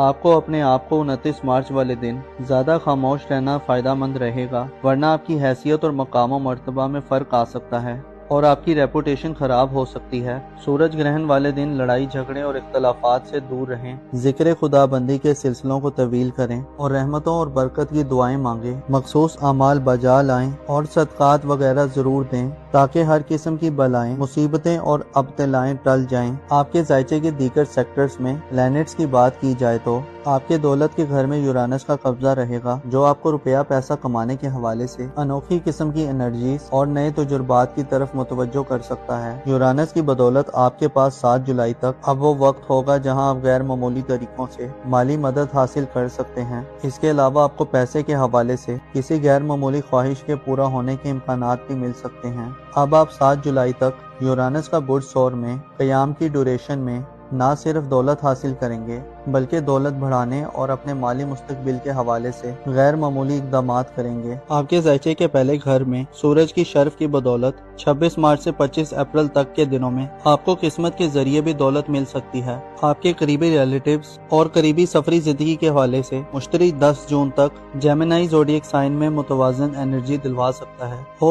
آپ کو اپنے آپ کو 29 مارچ والے دن زیادہ خاموش رہنا فائدہ مند رہے گا، ورنہ آپ کی حیثیت اور مقام و مرتبہ میں فرق آ سکتا ہے اور آپ کی ریپوٹیشن خراب ہو سکتی ہے۔ سورج گرہن والے دن لڑائی جھگڑے اور اختلافات سے دور رہیں، ذکر خدا بندی کے سلسلوں کو طویل کریں اور رحمتوں اور برکت کی دعائیں مانگیں، مخصوص اعمال بجا لائیں اور صدقات وغیرہ ضرور دیں تاکہ ہر قسم کی بلائیں، مصیبتیں اور ابتلائیں ٹل جائیں۔ آپ کے ذائچے کے دیگر سیکٹرز میں پلینٹس کی بات کی جائے تو آپ کے دولت کے گھر میں یورانس کا قبضہ رہے گا، جو آپ کو روپیہ پیسہ کمانے کے حوالے سے انوکھی قسم کی انرجیز اور نئے تجربات کی طرف متوجہ کر سکتا ہے۔ یورانس کی بدولت آپ کے پاس 7 جولائی تک اب وہ وقت ہوگا جہاں آپ غیر معمولی طریقوں سے مالی مدد حاصل کر سکتے ہیں۔ اس کے علاوہ آپ کو پیسے کے حوالے سے کسی غیر معمولی خواہش کے پورا ہونے کے امکانات بھی مل سکتے ہیں۔ اب آپ 7 جولائی تک یورانس کا برج ثور میں قیام کی ڈیوریشن میں نہ صرف دولت حاصل کریں گے بلکہ دولت بڑھانے اور اپنے مالی مستقبل کے حوالے سے غیر معمولی اقدامات کریں گے۔ آپ کے ذائچے کے پہلے گھر میں سورج کی شرف کی بدولت 26 مارچ سے 25 اپریل تک کے دنوں میں آپ کو قسمت کے ذریعے بھی دولت مل سکتی ہے۔ آپ کے قریبی ریلیٹیوز اور قریبی سفری زندگی کے حوالے سے مشتری 10 جون تک جیمنائی زوڈیک سائن میں متوازن انرجی دلوا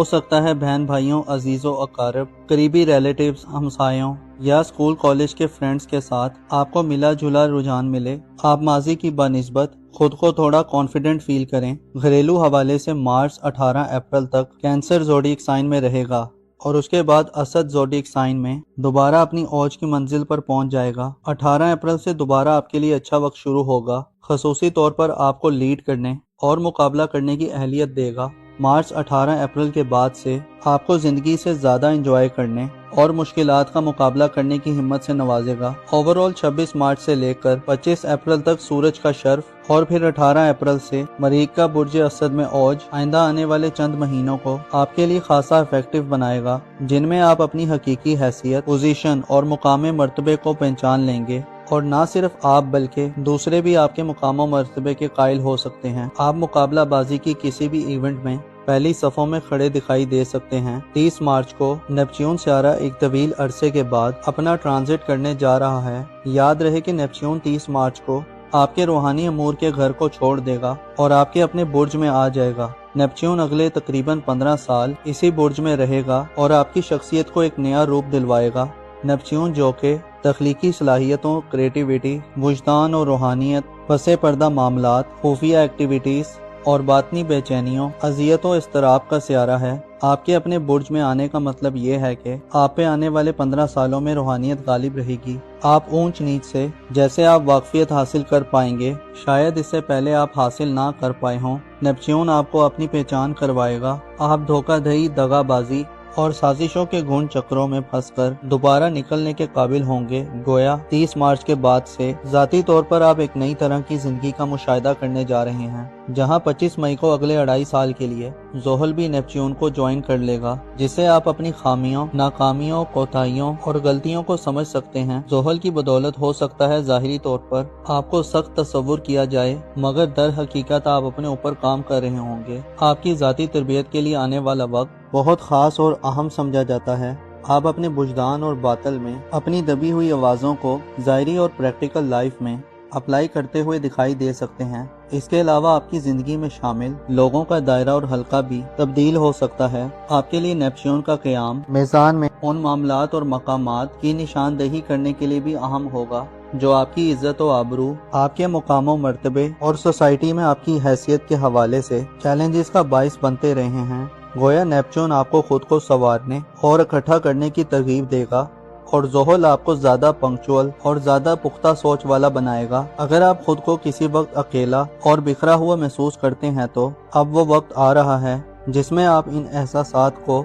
سکتا ہے بہن بھائیوں، عزیزوں، اقارب، قریبی ریلیٹیوز، ہمسایوں یا اسکول کالج کے فرینڈز کے ساتھ آپ کو ملا جلا رجحان ملے۔ آپ ماضی کی بنسبت خود کو تھوڑا کانفیڈنٹ فیل کریں۔ گھریلو حوالے سے مارس 18 اپریل تک کینسر زوڈیک سائن میں رہے گا اور اس کے بعد اسد زوڈیک سائن میں دوبارہ اپنی اوج کی منزل پر پہنچ جائے گا۔ 18 اپریل سے دوبارہ آپ کے لیے اچھا وقت شروع ہوگا، خصوصی طور پر آپ کو لیڈ کرنے اور مقابلہ کرنے کی اہلیت دے گا۔ مارچ 18 اپریل کے بعد سے آپ کو زندگی سے زیادہ انجوائے کرنے اور مشکلات کا مقابلہ کرنے کی ہمت سے نوازے گا۔ اوورال 26 مارچ سے لے کر 25 اپریل تک سورج کا شرف اور پھر 18 اپریل سے مریخ کا برج اسد میں اوج آئندہ آنے والے چند مہینوں کو آپ کے لیے خاصا افیکٹو بنائے گا، جن میں آپ اپنی حقیقی حیثیت، پوزیشن اور مقام مرتبے کو پہچان لیں گے اور نہ صرف آپ بلکہ دوسرے بھی آپ کے مقام و مرتبے کے قائل ہو سکتے ہیں۔ آپ مقابلہ بازی کی کسی بھی ایونٹ میں پہلی صفوں میں کھڑے دکھائی دے سکتے ہیں۔ 30 مارچ کو نیپچون سیارہ ایک طویل عرصے کے بعد اپنا ٹرانزٹ کرنے جا رہا ہے۔ یاد رہے کہ نیپچون 30 مارچ کو آپ کے روحانی امور کے گھر کو چھوڑ دے گا اور آپ کے اپنے برج میں آ جائے گا۔ نیپچون اگلے تقریباً 15 سال اسی برج میں رہے گا اور آپ کی شخصیت کو ایک نیا روپ دلوائے گا۔ نیپچون جو کہ تخلیقی صلاحیتوں، کریٹیویٹی، وجدان اور روحانیت، پس پردہ معاملات، خفیہ ایکٹیویٹیز اور باطنی بے چینیوں، اذیت و اضطراب کا سیارہ ہے۔ آپ کے اپنے برج میں آنے کا مطلب یہ ہے کہ آپ پہ آنے والے 15 سالوں میں روحانیت غالب رہے گی۔ آپ اونچ نیچ سے جیسے آپ واقفیت حاصل کر پائیں گے، شاید اس سے پہلے آپ حاصل نہ کر پائے ہوں۔ نیپچون آپ کو اپنی پہچان کروائے گا۔ آپ دھوکہ دہی، دغا بازی اور سازشوں کے گھن چکروں میں پھنس کر دوبارہ نکلنے کے قابل ہوں گے۔ گویا 30 مارچ کے بعد سے ذاتی طور پر آپ ایک نئی طرح کی زندگی کا مشاہدہ کرنے جا رہے ہیں، جہاں 25 مئی کو اگلے 2.5 سال کے لیے زحل بھی نیپچون کو جوائن کر لے گا، جسے آپ اپنی خامیوں، ناکامیوں، کوتاہیوں اور غلطیوں کو سمجھ سکتے ہیں۔ زحل کی بدولت ہو سکتا ہے ظاہری طور پر آپ کو سخت تصور کیا جائے، مگر در حقیقت آپ اپنے اوپر کام کر رہے ہوں گے۔ آپ کی ذاتی تربیت کے لیے آنے والا وقت بہت خاص اور اہم سمجھا جاتا ہے۔ آپ اپنے وجدان اور باطل میں اپنی دبی ہوئی آوازوں کو ظاہری اور پریکٹیکل لائف میں اپلائی کرتے ہوئے دکھائی دے سکتے ہیں۔ اس کے علاوہ آپ کی زندگی میں شامل لوگوں کا دائرہ اور حلقہ بھی تبدیل ہو سکتا ہے۔ آپ کے لیے نیپچون کا قیام میزان میں ان معاملات اور مقامات کی نشاندہی کرنے کے لیے بھی اہم ہوگا جو آپ کی عزت و آبرو، آپ کے مقام و مرتبے اور سوسائٹی میں آپ کی حیثیت کے حوالے سے چیلنجز کا باعث بنتے رہے ہیں۔ گویا نیپچون آپ کو خود کو سنوارنے اور اکٹھا کرنے کی ترغیب دے گا اور زحل آپ کو زیادہ پنکچوئل اور زیادہ پختہ سوچ والا بنائے گا۔ اگر آپ خود کو کسی وقت اکیلا اور بکھرا ہوا محسوس کرتے ہیں تو اب وہ وقت آ رہا ہے جس میں آپ ان احساسات کو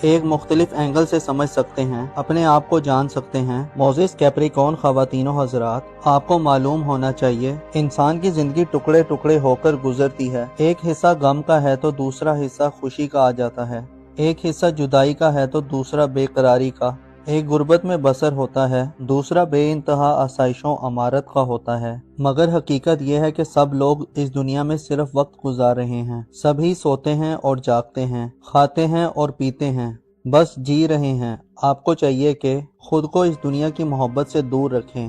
ایک مختلف اینگل سے سمجھ سکتے ہیں، اپنے آپ کو جان سکتے ہیں۔ موزس کیپریکون خواتین و حضرات، آپ کو معلوم ہونا چاہیے انسان کی زندگی ٹکڑے ٹکڑے ہو کر گزرتی ہے۔ ایک حصہ غم کا ہے تو دوسرا حصہ خوشی کا آ جاتا ہے، ایک حصہ جدائی کا ہے تو دوسرا بے قراری کا، ایک غربت میں بسر ہوتا ہے، دوسرا بے انتہا آسائشوں امارت کا ہوتا ہے۔ مگر حقیقت یہ ہے کہ سب لوگ اس دنیا میں صرف وقت گزار رہے ہیں، سبھی سوتے ہیں اور جاگتے ہیں، کھاتے ہیں اور پیتے ہیں، بس جی رہے ہیں۔ آپ کو چاہیے کہ خود کو اس دنیا کی محبت سے دور رکھیں،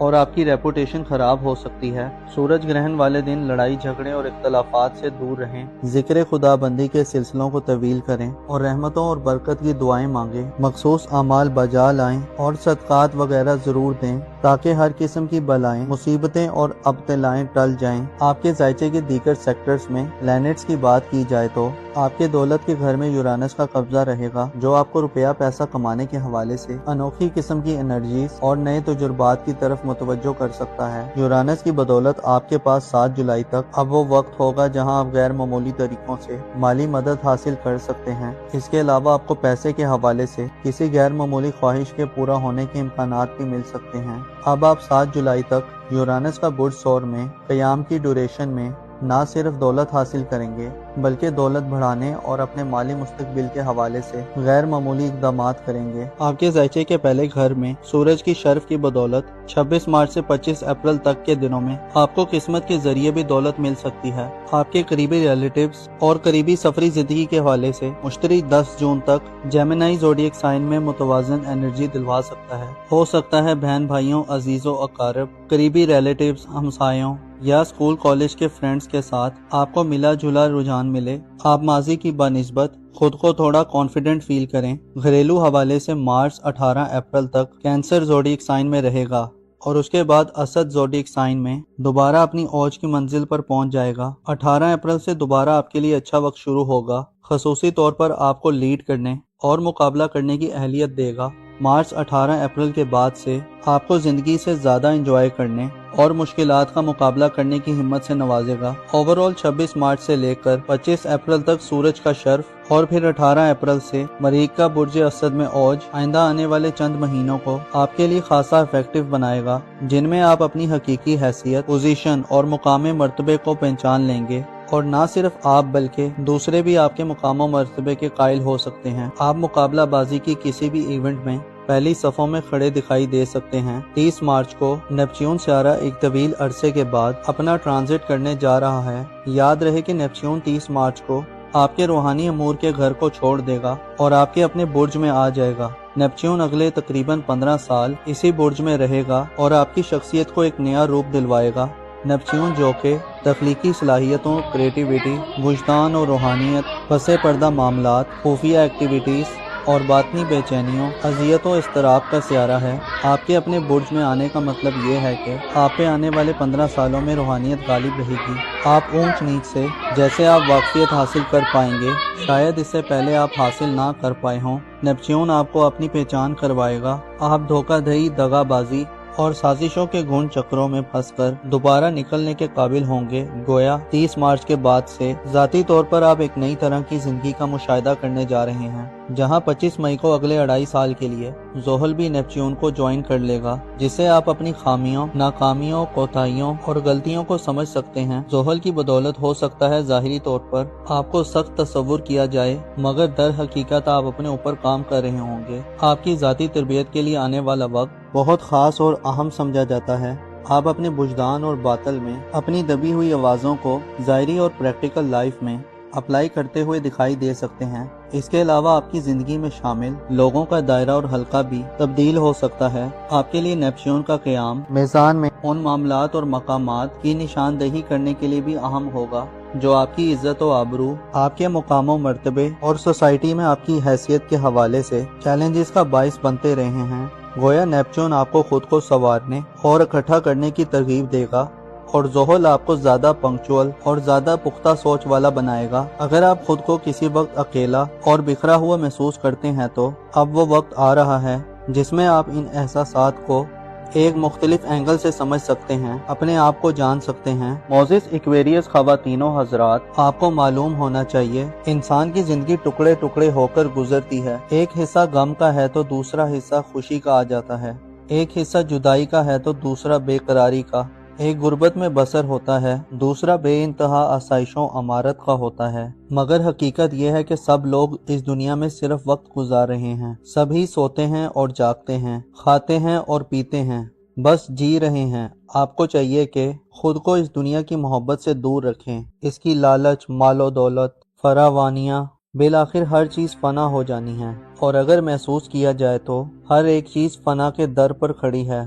اور آپ کی ریپوٹیشن خراب ہو سکتی ہے۔ سورج گرہن والے دن لڑائی جھگڑے اور اختلافات سے دور رہیں، ذکر خدا بندی کے سلسلوں کو طویل کریں اور رحمتوں اور برکت کی دعائیں مانگیں، مخصوص اعمال بجا لائیں اور صدقات وغیرہ ضرور دیں تاکہ ہر قسم کی بلائیں، مصیبتیں اور ابتلائیں ٹل جائیں۔ آپ کے ذائچے کے دیگر سیکٹرز میں پلینٹس کی بات کی جائے تو آپ کے دولت کے گھر میں یورانس کا قبضہ رہے گا، جو آپ کو روپیہ پیسہ کمانے کے حوالے سے انوکھی قسم کی انرجیز اور نئے تجربات کی طرف متوجہ کر سکتا ہے۔ یورانس کی بدولت آپ کے پاس 7 جولائی تک اب وہ وقت ہوگا جہاں آپ غیر معمولی طریقوں سے مالی مدد حاصل کر سکتے ہیں۔ اس کے علاوہ آپ کو پیسے کے حوالے سے کسی غیر معمولی خواہش کے پورا ہونے کے امکانات بھی مل سکتے ہیں۔ اب آپ 7 جولائی تک یورانس کا برج ثور میں قیام کی ڈیوریشن میں نہ صرف دولت حاصل کریں گے بلکہ دولت بڑھانے اور اپنے مالی مستقبل کے حوالے سے غیر معمولی اقدامات کریں گے۔ آپ کے ذائچے کے پہلے گھر میں سورج کی شرف کی بدولت 26 مارچ سے 25 اپریل تک کے دنوں میں آپ کو قسمت کے ذریعے بھی دولت مل سکتی ہے۔ آپ کے قریبی ریلیٹیوز اور قریبی سفری زندگی کے حوالے سے مشتری 10 جون تک جیمنائی زوڈیک سائن میں متوازن انرجی دلوا سکتا ہے بہن بھائیوں، عزیزوں، اقارب، قریبی ریلیٹیوز، ہمسایوں یا اسکول کالج کے فرینڈز کے ساتھ آپ کو ملا جلا رجحان ملے۔ آپ ماضی کی بنسبت خود کو تھوڑا کانفیڈنٹ فیل کریں۔ گھریلو حوالے سے مارچ 18 اپریل تک کینسر زوڈیک سائن میں رہے گا اور اس کے بعد اسد زوڈیک سائن میں دوبارہ اپنی اوج کی منزل پر پہنچ جائے گا۔ 18 اپریل سے دوبارہ آپ کے لیے اچھا وقت شروع ہوگا، خصوصی طور پر آپ کو لیڈ کرنے اور مقابلہ کرنے کی اہلیت دے گا۔ مارچ 18 اپریل کے بعد سے آپ کو زندگی سے زیادہ انجوائے کرنے اور مشکلات کا مقابلہ کرنے کی ہمت سے نوازے گا۔ اوورال 26 مارچ سے لے کر 25 اپریل تک سورج کا شرف اور پھر 18 اپریل سے مریخ کا برج اسد میں اوج آئندہ آنے والے چند مہینوں کو آپ کے لیے خاصا افیکٹو بنائے گا، جن میں آپ اپنی حقیقی حیثیت، پوزیشن اور مقام مرتبے کو پہچان لیں گے اور نہ صرف آپ بلکہ دوسرے بھی آپ کے مقام و مرتبے کے قائل ہو سکتے ہیں۔ آپ مقابلہ بازی کی کسی بھی ایونٹ میں پہلی صفوں میں کھڑے دکھائی دے سکتے ہیں۔ 30 مارچ کو نیپچون سیارہ ایک طویل عرصے کے بعد اپنا ٹرانزٹ کرنے جا رہا ہے۔ یاد رہے کہ نیپچون 30 مارچ کو آپ کے روحانی امور کے گھر کو چھوڑ دے گا اور آپ کے اپنے برج میں آ جائے گا۔ نیپچون اگلے تقریباً 15 سال اسی برج میں رہے گا اور آپ کی شخصیت کو ایک نیا روپ دلوائے گا۔ نیپچون جو کہ تخلیقی صلاحیتوں، کریٹیویٹی، وجدان اور روحانیت، پس پردہ معاملات، خفیہ ایکٹیویٹیز اور باطنی بے چینیوں، اذیتوں، اضطراب کا سیارہ ہے، آپ کے اپنے برج میں آنے کا مطلب یہ ہے کہ آپ پہ آنے والے 15 سالوں میں روحانیت غالب رہے گی۔ آپ اونچ نیچ سے جیسے آپ واقفیت حاصل کر پائیں گے، شاید اس سے پہلے آپ حاصل نہ کر پائے ہوں۔ نیپچون آپ کو اپنی پہچان کروائے گا۔ آپ دھوکہ دہی، دغا بازی اور سازشوں کے گھن چکروں میں پھنس کر دوبارہ نکلنے کے قابل ہوں گے۔ گویا 30 مارچ کے بعد سے ذاتی طور پر آپ ایک نئی طرح کی زندگی کا مشاہدہ کرنے جا رہے ہیں، جہاں 25 مئی کو اگلے 2.5 سال کے لیے زحل بھی نیپچون کو جوائن کر لے گا، جسے آپ اپنی خامیوں، ناکامیوں، کوتاہیوں اور غلطیوں کو سمجھ سکتے ہیں۔ زحل کی بدولت ہو سکتا ہے ظاہری طور پر آپ کو سخت تصور کیا جائے، مگر در حقیقت آپ اپنے اوپر کام کر رہے ہوں گے۔ آپ کی ذاتی تربیت کے لیے آنے والا وقت بہت خاص اور اہم سمجھا جاتا ہے۔ آپ اپنے وجدان اور باطل میں اپنی دبی ہوئی آوازوں کو ظاہری اور پریکٹیکل لائف میں اپلائی کرتے ہوئے دکھائی دے سکتے ہیں۔ اس کے علاوہ آپ کی زندگی میں شامل لوگوں کا دائرہ اور حلقہ بھی تبدیل ہو سکتا ہے۔ آپ کے لیے نیپچون کا قیام میزان میں ان معاملات اور مقامات کی نشاندہی کرنے کے لیے بھی اہم ہوگا جو آپ کی عزت و آبرو، آپ کے مقام و مرتبے اور سوسائٹی میں آپ کی حیثیت کے حوالے سے چیلنجز کا باعث بنتے رہے ہیں۔ گویا نیپچون آپ کو خود کو سنوارنے اور اکٹھا کرنے کی ترغیب دے گا اور زحل آپ کو زیادہ پنکچوئل اور زیادہ پختہ سوچ والا بنائے گا۔ اگر آپ خود کو کسی وقت اکیلا اور بکھرا ہوا محسوس کرتے ہیں تو اب وہ وقت آ رہا ہے جس میں آپ ان احساسات کو ایک مختلف اینگل سے سمجھ سکتے ہیں، اپنے آپ کو جان سکتے ہیں۔ معزز ایکویریس خواتین و حضرات، آپ کو معلوم ہونا چاہیے انسان کی زندگی ٹکڑے ٹکڑے ہو کر گزرتی ہے۔ ایک حصہ غم کا ہے تو دوسرا حصہ خوشی کا آ جاتا ہے، ایک حصہ جدائی کا ہے تو دوسرا بے قراری کا، ایک غربت میں بسر ہوتا ہے، دوسرا بے انتہا آسائشوں امارت کا ہوتا ہے۔ مگر حقیقت یہ ہے کہ سب لوگ اس دنیا میں صرف وقت گزار رہے ہیں، سبھی سوتے ہیں اور جاگتے ہیں، کھاتے ہیں اور پیتے ہیں، بس جی رہے ہیں۔ آپ کو چاہیے کہ خود کو اس دنیا کی محبت سے دور رکھیں، اس کی لالچ، مال و دولت، فراوانیاں، بالآخر ہر چیز فنا ہو جانی ہے، اور اگر محسوس کیا جائے تو ہر ایک چیز فنا کے در پر کھڑی ہے۔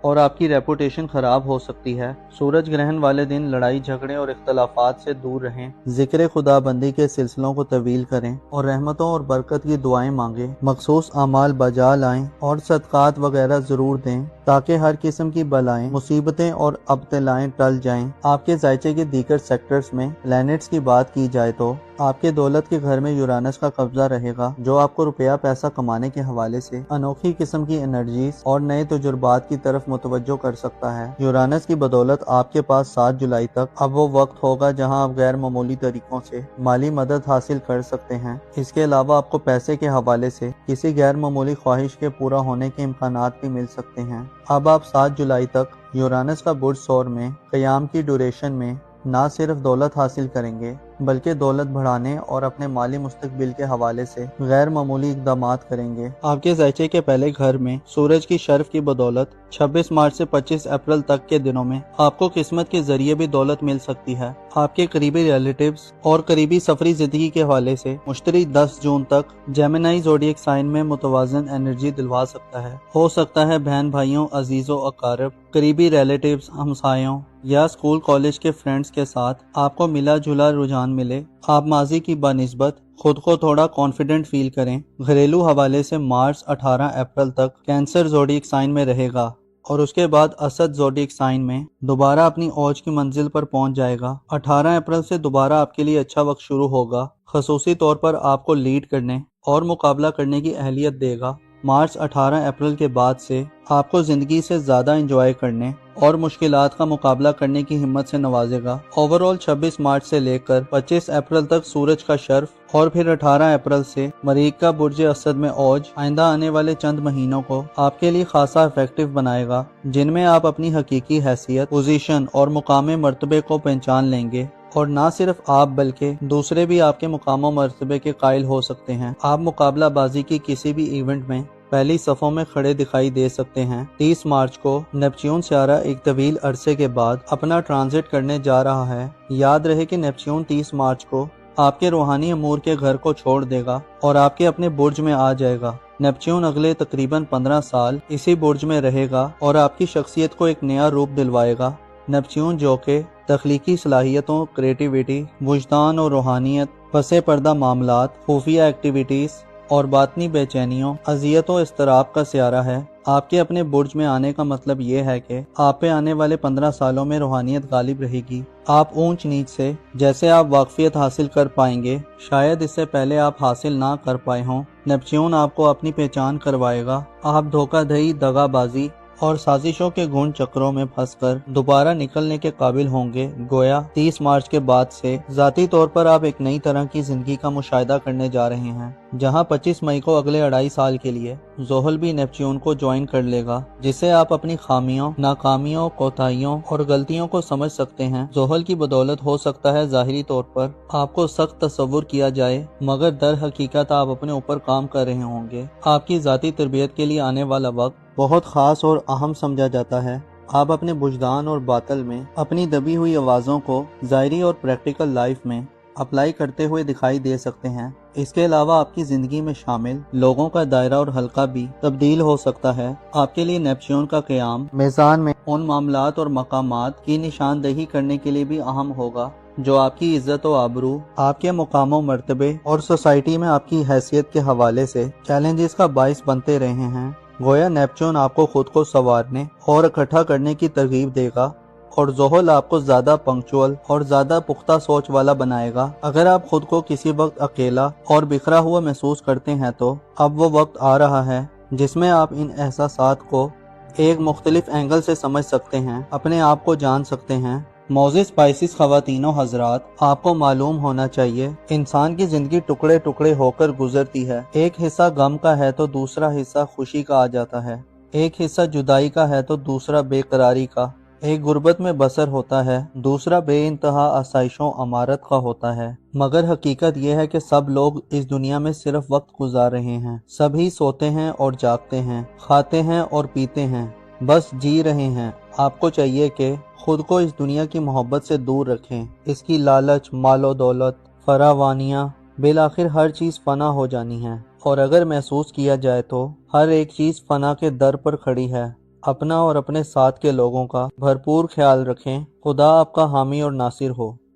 اور آپ کی ریپوٹیشن خراب ہو سکتی ہے۔ سورج گرہن والے دن لڑائی جھگڑے اور اختلافات سے دور رہیں، ذکر خدا بندی کے سلسلوں کو طویل کریں اور رحمتوں اور برکت کی دعائیں مانگیں، مخصوص اعمال بجا لائیں اور صدقات وغیرہ ضرور دیں تاکہ ہر قسم کی بلائیں، مصیبتیں اور ابتلائیں ٹل جائیں۔ آپ کے ذائچے کے دیگر سیکٹرز میں پلینٹس کی بات کی جائے تو آپ کے دولت کے گھر میں یورانس کا قبضہ رہے گا، جو آپ کو روپیہ پیسہ کمانے کے حوالے سے انوکھی قسم کی انرجیز اور نئے تجربات کی طرف متوجہ کر سکتا ہے۔ یورانس کی بدولت آپ کے پاس 7 جولائی تک اب وہ وقت ہوگا جہاں آپ غیر معمولی طریقوں سے مالی مدد حاصل کر سکتے ہیں۔ اس کے علاوہ آپ کو پیسے کے حوالے سے کسی غیر معمولی خواہش کے پورا ہونے کے امکانات بھی مل سکتے ہیں۔ اب آپ 7 جولائی تک یورانس کا برج ثور میں قیام کی ڈیوریشن میں نہ صرف دولت حاصل کریں گے بلکہ دولت بڑھانے اور اپنے مالی مستقبل کے حوالے سے غیر معمولی اقدامات کریں گے۔ آپ کے ذائچے کے پہلے گھر میں سورج کی شرف کی بدولت 26 مارچ سے 25 اپریل تک کے دنوں میں آپ کو قسمت کے ذریعے بھی دولت مل سکتی ہے۔ آپ کے قریبی ریلیٹیوز اور قریبی سفری زندگی کے حوالے سے مشتری 10 جون تک جیمنائی زوڈیک سائن میں متوازن انرجی دلوا سکتا ہے۔ ہو سکتا ہے بہن بھائیوں، عزیزوں، اقارب، قریبی ریلیٹیوز، ہمسایوں یا اسکول کالج کے فرینڈز کے ساتھ آپ کو ملا جلا رجحان ملے۔ آپ ماضی کی بنسبت خود کو تھوڑا کانفیڈنٹ فیل کریں۔ گھریلو حوالے سے مارچ 18 اپریل تک کینسر زوڈیک سائن میں رہے گا اور اس کے بعد اسد زوڈیک سائن میں دوبارہ اپنی اوج کی منزل پر پہنچ جائے گا۔ 18 اپریل سے دوبارہ آپ کے لیے اچھا وقت شروع ہوگا، خصوصی طور پر آپ کو لیڈ کرنے اور مقابلہ کرنے کی اہلیت دے گا۔ مارچ 18 اپریل کے بعد سے آپ کو زندگی سے زیادہ انجوائے کرنے اور مشکلات کا مقابلہ کرنے کی ہمت سے نوازے گا۔ اوورال 26 مارچ سے لے کر 25 اپریل تک سورج کا شرف اور پھر 18 اپریل سے مریخ کا برج اسد میں اوج آئندہ آنے والے چند مہینوں کو آپ کے لیے خاصا افیکٹو بنائے گا، جن میں آپ اپنی حقیقی حیثیت، پوزیشن اور مقام مرتبے کو پہچان لیں گے اور نہ صرف آپ بلکہ دوسرے بھی آپ کے مقام و مرتبے کے قائل ہو سکتے ہیں۔ آپ مقابلہ بازی کی کسی بھی ایونٹ میں پہلی صفوں میں کھڑے دکھائی دے سکتے ہیں۔ 30 مارچ کو نیپچون سیارہ ایک طویل عرصے کے بعد اپنا ٹرانزٹ کرنے جا رہا ہے۔ یاد رہے کہ نیپچون 30 مارچ کو آپ کے روحانی امور کے گھر کو چھوڑ دے گا اور آپ کے اپنے برج میں آ جائے گا۔ نیپچون اگلے تقریباً 15 سال اسی برج میں رہے گا اور آپ کی شخصیت کو ایک نیا روپ دلوائے گا۔ نیپچون جو کہ تخلیقی صلاحیتوں، کریٹیویٹی، وجدان اور روحانیت، پس پردہ معاملات، خفیہ ایکٹیویٹیز اور باطنی بے چینیوں، اذیت و اضطراب کا سیارہ ہے، آپ کے اپنے برج میں آنے کا مطلب یہ ہے کہ آپ پہ آنے والے 15 سالوں میں روحانیت غالب رہے گی۔ آپ اونچ نیچ سے جیسے آپ واقفیت حاصل کر پائیں گے، شاید اس سے پہلے آپ حاصل نہ کر پائے ہوں۔ نیپچون آپ کو اپنی پہچان کروائے گا۔ آپ دھوکہ دہی، دغا بازی اور سازشوں کے گھن چکروں میں پھنس کر دوبارہ نکلنے کے قابل ہوں گے۔ گویا 30 مارچ کے بعد سے ذاتی طور پر آپ ایک نئی طرح کی زندگی کا مشاہدہ کرنے جا رہے ہیں، جہاں 25 مئی کو اگلے 2.5 سال کے لیے زحل بھی نیپچون کو جوائن کر لے گا، جس سے آپ اپنی خامیوں، ناکامیوں، کوتاہیوں اور غلطیوں کو سمجھ سکتے ہیں۔ زحل کی بدولت ہو سکتا ہے ظاہری طور پر آپ کو سخت تصور کیا جائے، مگر در حقیقت آپ اپنے اوپر کام کر رہے ہوں گے۔ آپ کی ذاتی تربیت کے لیے آنے والا وقت بہت خاص اور اہم سمجھا جاتا ہے۔ آپ اپنے وجدان اور باطن میں اپنی دبی ہوئی آوازوں کو ظاہری اور پریکٹیکل لائف میں اپلائی کرتے ہوئے دکھائی دے سکتے ہیں۔ اس کے علاوہ آپ کی زندگی میں شامل لوگوں کا دائرہ اور حلقہ بھی تبدیل ہو سکتا ہے۔ آپ کے لیے نیپچون کا قیام میزان میں ان معاملات اور مقامات کی نشاندہی کرنے کے لیے بھی اہم ہوگا جو آپ کی عزت و آبرو، آپ کے مقام و مرتبے اور سوسائٹی میں آپ کی حیثیت کے حوالے سے چیلنجز کا باعث بنتے رہے ہیں۔ گویا نیپچون آپ کو خود کو سنوارنے اور اکٹھا کرنے کی ترغیب دے گا اور زحل آپ کو زیادہ پنکچوئل اور زیادہ پختہ سوچ والا بنائے گا۔ اگر آپ خود کو کسی وقت اکیلا اور بکھرا ہوا محسوس کرتے ہیں تو اب وہ وقت آ رہا ہے جس میں آپ ان احساسات کو ایک مختلف اینگل سے سمجھ سکتے ہیں، اپنے آپ کو جان سکتے ہیں۔ موزس پائسس خواتین و حضرات، آپ کو معلوم ہونا چاہیے انسان کی زندگی ٹکڑے ٹکڑے ہو کر گزرتی ہے۔ ایک حصہ غم کا ہے تو دوسرا حصہ خوشی کا آ جاتا ہے، ایک حصہ جدائی کا ہے تو دوسرا بے قراری کا، ایک غربت میں بسر ہوتا ہے، دوسرا بے انتہا آسائشوں امارت کا ہوتا ہے۔ مگر حقیقت یہ ہے کہ سب لوگ اس دنیا میں صرف وقت گزار رہے ہیں، سبھی سوتے ہیں اور جاگتے ہیں، کھاتے ہیں اور پیتے ہیں، بس جی رہے ہیں۔ آپ کو چاہیے کہ خود کو اس دنیا کی محبت سے دور رکھیں، اس کی لالچ، مال و دولت، فراوانیاں، بالآخر ہر چیز فنا ہو جانی ہے، اور اگر محسوس کیا جائے تو ہر ایک چیز فنا کے در پر کھڑی ہے۔ اپنا اور اپنے ساتھ کے لوگوں کا بھرپور خیال رکھیں۔ خدا آپ کا حامی اور ناصر ہو۔